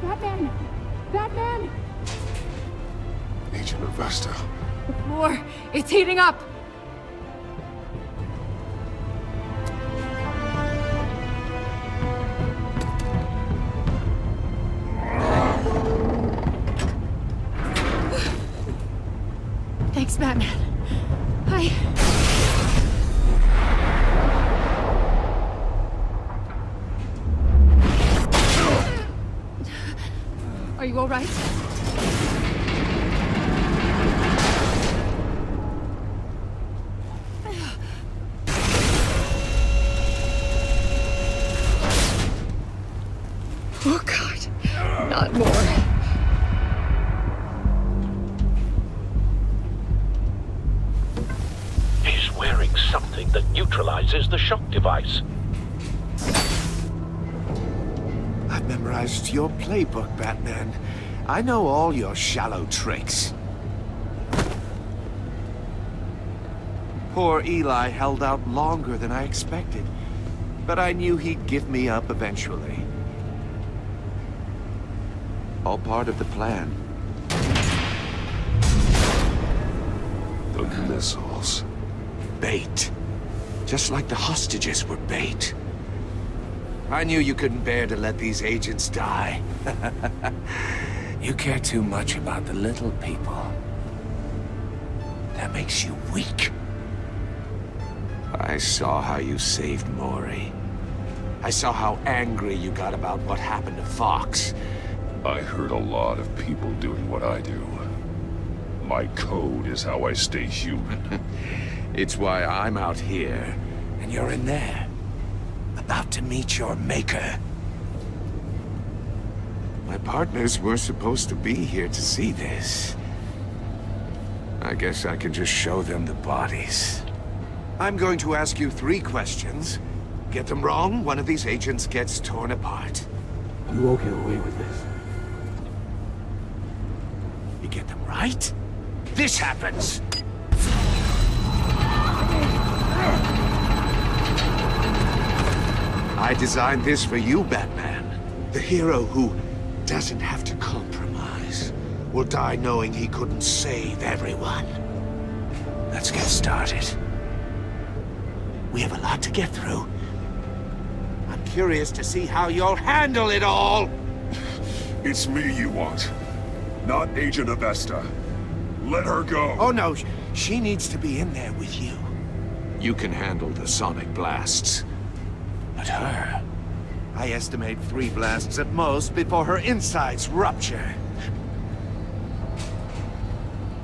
Batman! Batman! Agent Avesta. The floor, it's heating up! Thanks, Batman. Are you all right? Oh, God. Not more. He's wearing something that neutralizes the shock device. I've memorized your playbook, Batman. I know all your shallow tricks. Poor Eli held out longer than I expected, but I knew he'd give me up eventually. All part of the plan. The missiles. Bait. Just like the hostages were bait. I knew you couldn't bear to let these agents die. You care too much about the little people. That makes you weak. I saw how you saved Maury. I saw how angry you got about what happened to Fox. I heard a lot of people doing what I do. My code is how I stay human. It's why I'm out here, and you're in there. About to meet your maker. My partners were supposed to be here to see this. I guess I can just show them the bodies. I'm going to ask you 3 questions. Get them wrong, one of these agents gets torn apart. You won't get away with this. You get them right, this happens! I designed this for you, Batman. The hero who doesn't have to compromise will die knowing he couldn't save everyone. Let's get started. We have a lot to get through. I'm curious to see how you'll handle it all. It's me you want, not Agent Avesta. Let her go. Oh no, she needs to be in there with you. You can handle the sonic blasts. But her, I estimate 3 blasts at most before her insides rupture.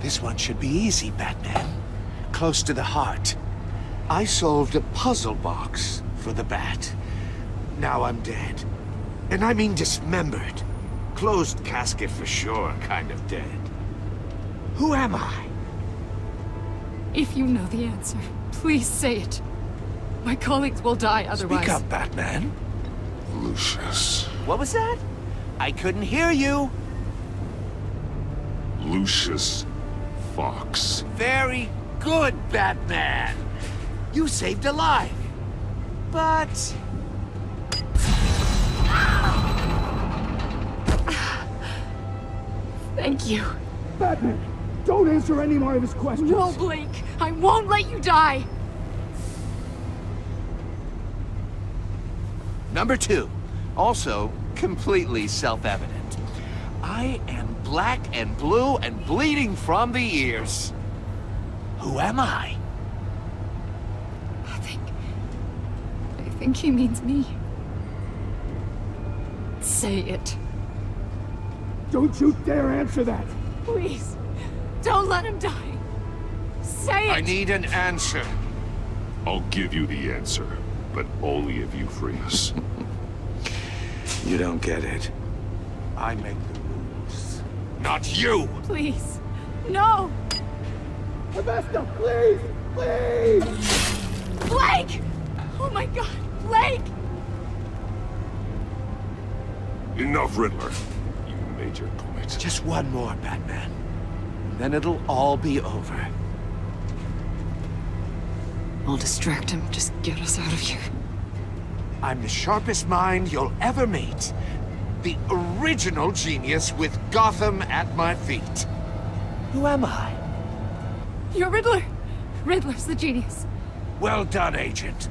This one should be easy, Batman. Close to the heart. I solved a puzzle box for the Bat. Now I'm dead. And I mean dismembered. Closed casket for sure, kind of dead. Who am I? If you know the answer, please say it. My colleagues will die otherwise. Speak up, Batman. Lucius. What was that? I couldn't hear you. Lucius Fox. Very good, Batman. You saved a life. But... Thank you. Batman, don't answer any more of his questions. No, Blake. I won't let you die. Number 2, also completely self-evident. I am black and blue and bleeding from the ears. Who am I? I think he means me. Say it. Don't you dare answer that. Please, don't let him die. Say it! I need an answer. I'll give you the answer, but only if you free us. You don't get it. I make the rules, not you! Please, no! Augusta, please! Please! Blake! Oh my God, Blake! Enough, Riddler. You made your point. Just one more, Batman. And then it'll all be over. I'll distract him. Just get us out of here. I'm the sharpest mind you'll ever meet. The original genius with Gotham at my feet. Who am I? You're Riddler. Riddler's the genius. Well done, Agent.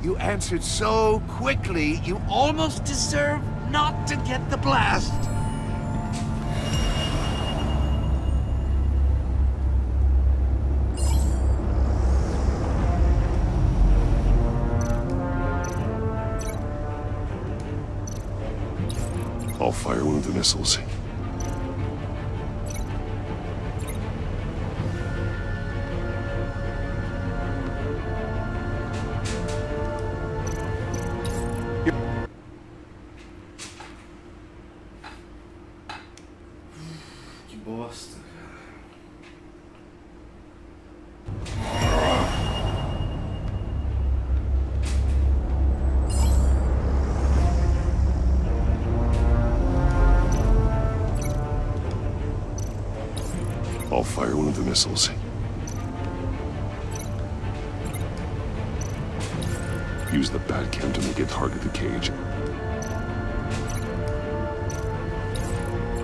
You answered so quickly, you almost deserve not to get the blast. I'll fire one of the missiles. Que bosta, I'll fire one of the missiles. Use the Batcam to make it target the cage.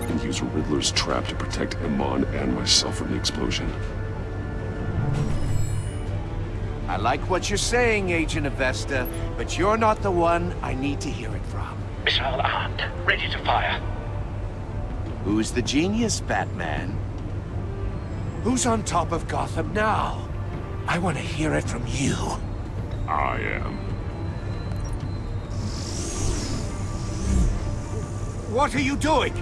And use Riddler's trap to protect Iman and myself from the explosion. I like what you're saying, Agent Avesta, but you're not the one I need to hear it from. Missile armed, ready to fire. Who's the genius, Batman? Who's on top of Gotham now? I want to hear it from you. I am. What are you doing?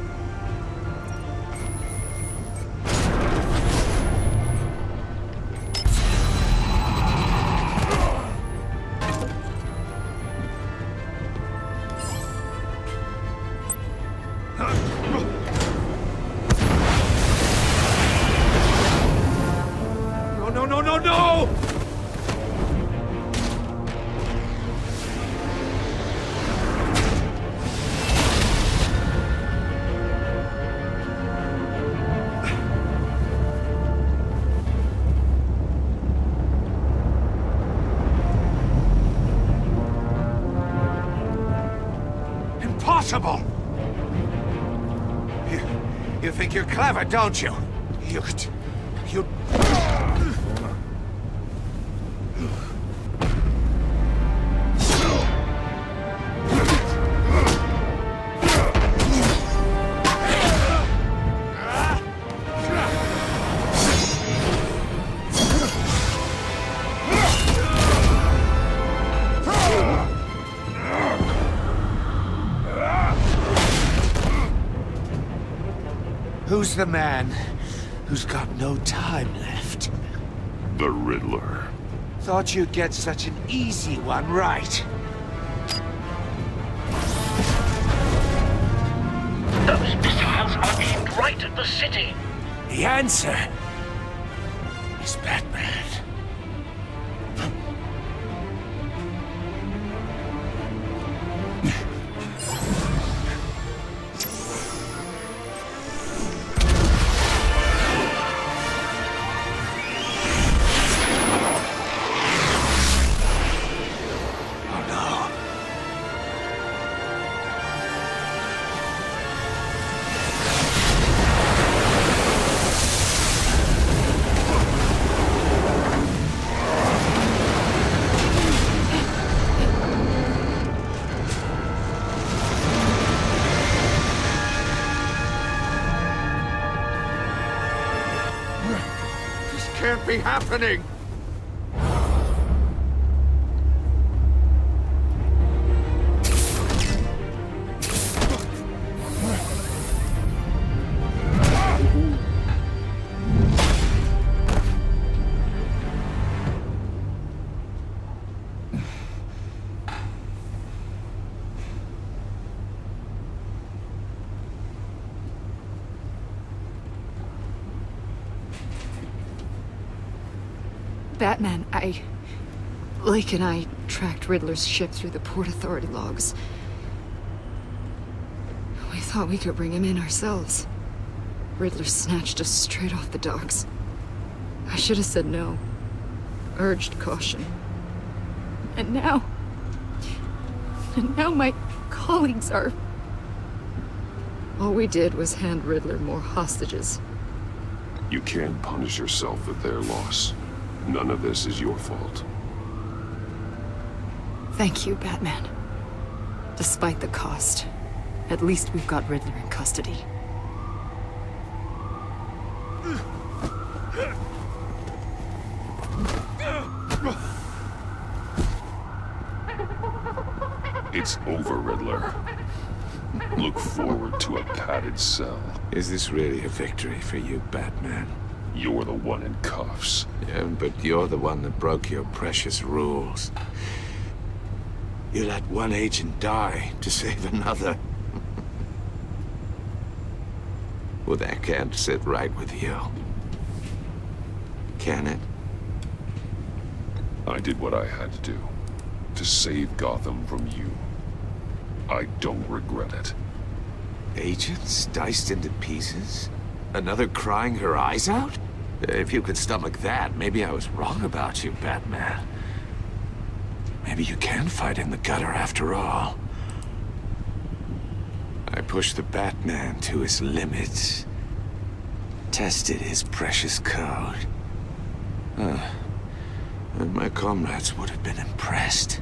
No! Impossible! You think you're clever, don't you? You... Who's the man who's got no time left? The Riddler. Thought you'd get such an easy one right. Those missiles are aimed right at the city. The answer is Batman. can't be happening! Batman, Lake and I tracked Riddler's ship through the Port Authority logs. We thought we could bring him in ourselves. Riddler snatched us straight off the docks. I should have said no. Urged caution. And now my colleagues are... All we did was hand Riddler more hostages. You can't punish yourself for their loss. None of this is your fault. Thank you, Batman. Despite the cost, at least we've got Riddler in custody. It's over, Riddler. Look forward to a padded cell. Is this really a victory for you, Batman? You're the one in cuffs. Yeah, but you're the one that broke your precious rules. You let one agent die to save another. Well, that can't sit right with you. Can it? I did what I had to do. To save Gotham from you. I don't regret it. Agents diced into pieces? Another crying her eyes out? If you could stomach that, maybe I was wrong about you, Batman. Maybe you can fight in the gutter after all. I pushed the Batman to his limits. Tested his precious code. And my comrades would have been impressed.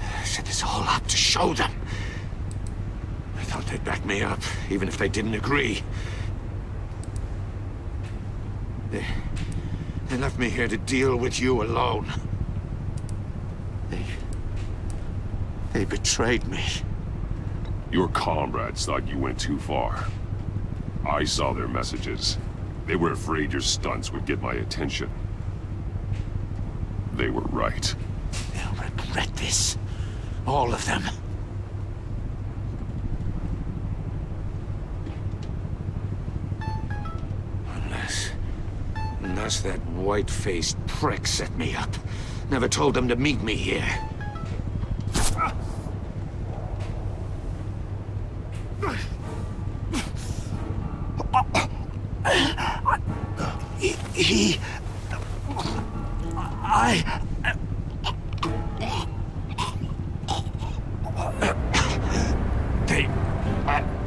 I set this all up to show them. I thought they'd back me up, even if they didn't agree. They left me here to deal with you alone. They betrayed me. Your comrades thought you went too far. I saw their messages. They were afraid your stunts would get my attention. They were right. They'll regret this. All of them. Unless that white-faced prick set me up. Never told them to meet me here.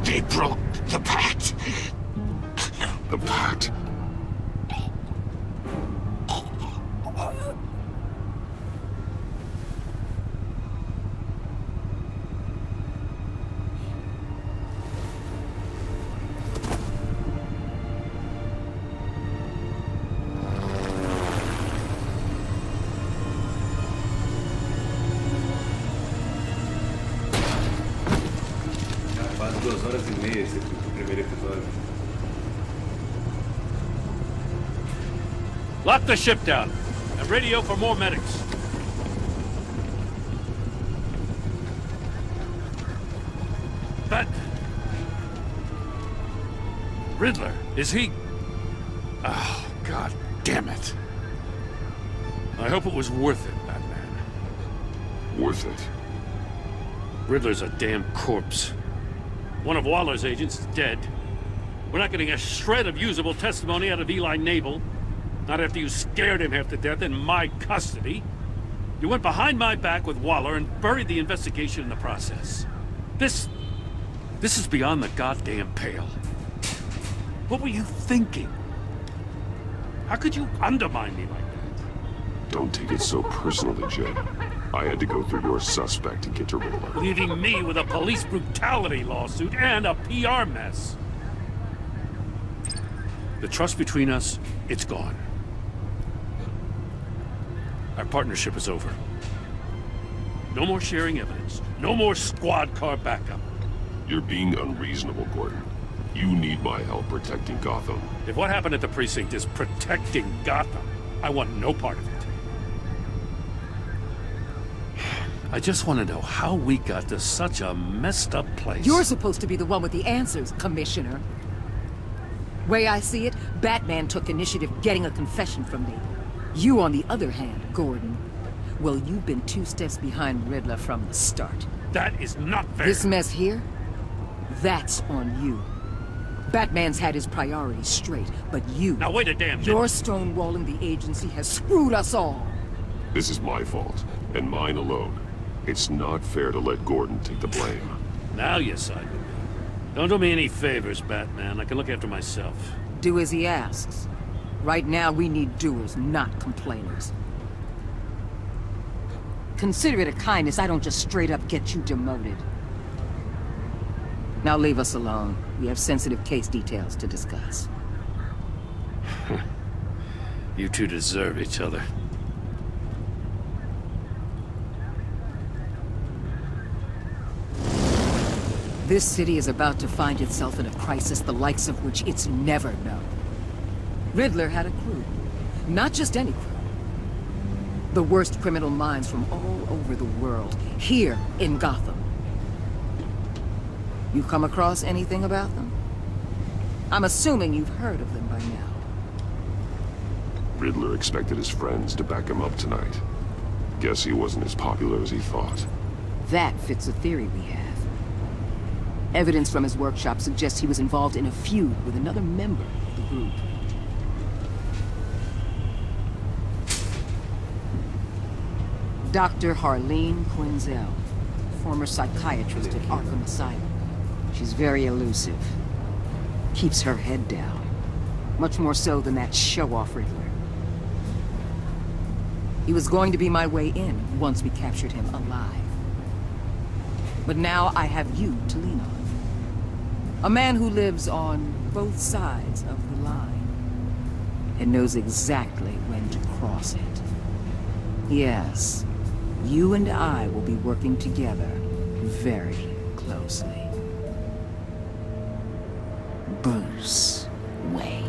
They broke the pact. The pact? Quase 2 horas e meia esse primeiro episódio. Lock the ship down and radio for more medics. But Riddler, is he? Oh, God damn it. I hope it was worth it, Batman. Worth it? Riddler's a damn corpse. One of Waller's agents is dead. We're not getting a shred of usable testimony out of Eli Nabel. Not after you scared him half to death in my custody. You went behind my back with Waller and buried the investigation in the process. This is beyond the goddamn pale. What were you thinking? How could you undermine me like that? Don't take it so personally, Jed. I had to go through your suspect to get to Riddler. Leaving me with a police brutality lawsuit and a PR mess. The trust between us, it's gone. Our partnership is over. No more sharing evidence. No more squad car backup. You're being unreasonable, Gordon. You need my help protecting Gotham. If what happened at the precinct is protecting Gotham, I want no part of it. I just want to know how we got to such a messed up place. You're supposed to be the one with the answers, Commissioner. Way I see it, Batman took initiative getting a confession from me. You, on the other hand, Gordon, well, you've been 2 steps behind Riddler from the start. That is not fair. This mess here, that's on you. Batman's had his priorities straight, but you... Now wait a damn minute. Your stonewalling the agency has screwed us all. This is my fault, and mine alone. It's not fair to let Gordon take the blame. Now you side with me. Don't do me any favors, Batman. I can look after myself. Do as he asks. Right now, we need doers, not complainers. Consider it a kindness I don't just straight up get you demoted. Now leave us alone. We have sensitive case details to discuss. You two deserve each other. This city is about to find itself in a crisis the likes of which it's never known. Riddler had a crew. Not just any crew. The worst criminal minds from all over the world, here in Gotham. You come across anything about them? I'm assuming you've heard of them by now. Riddler expected his friends to back him up tonight. Guess he wasn't as popular as he thought. That fits a theory we have. Evidence from his workshop suggests he was involved in a feud with another member of the group. Dr. Harleen Quinzel, former psychiatrist at Arkham Asylum. She's very elusive. Keeps her head down. Much more so than that show-off Riddler. He was going to be my way in once we captured him alive. But now I have you to lean on. A man who lives on both sides of the line and knows exactly when to cross it. Yes, you and I will be working together very closely. Bruce Wayne.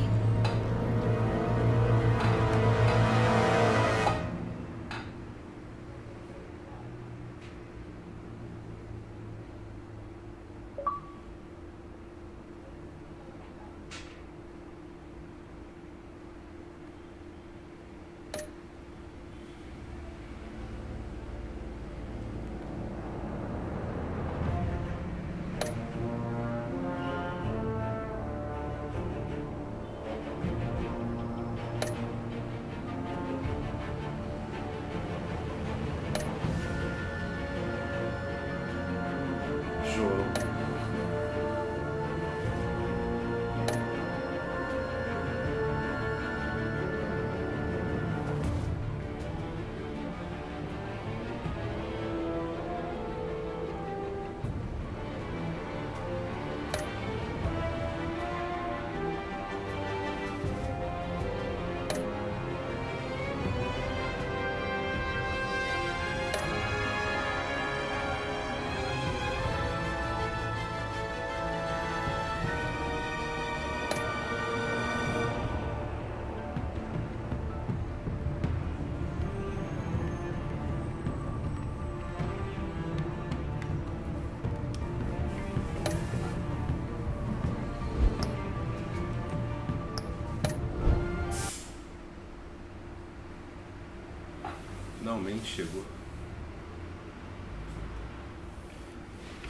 Finalmente chegou.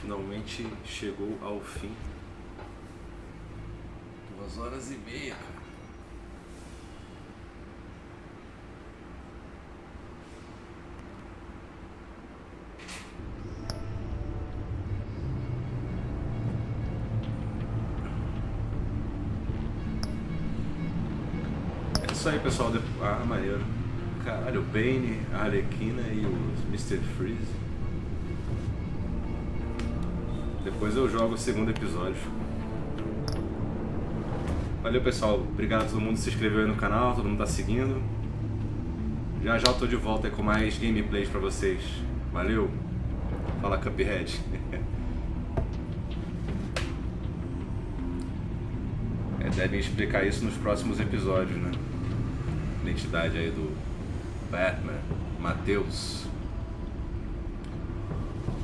Finalmente chegou ao fim. 2h30, cara. É isso aí, pessoal. Ah, maneiro. Caralho, o Bane, a Arlequina e os Mr. Freeze. Depois eu jogo o segundo episódio. Valeu, pessoal. Obrigado a todo mundo que se inscreveu aí no canal, todo mundo tá seguindo. Já já eu tô de volta aí com mais gameplays pra vocês. Valeu. Fala, Cuphead. Devem explicar isso nos próximos episódios, né? Identidade aí do Batman, Matheus.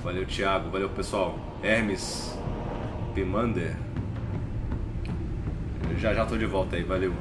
Valeu, Thiago. Valeu, pessoal. Hermes, Pimander. Já tô de volta aí. Valeu.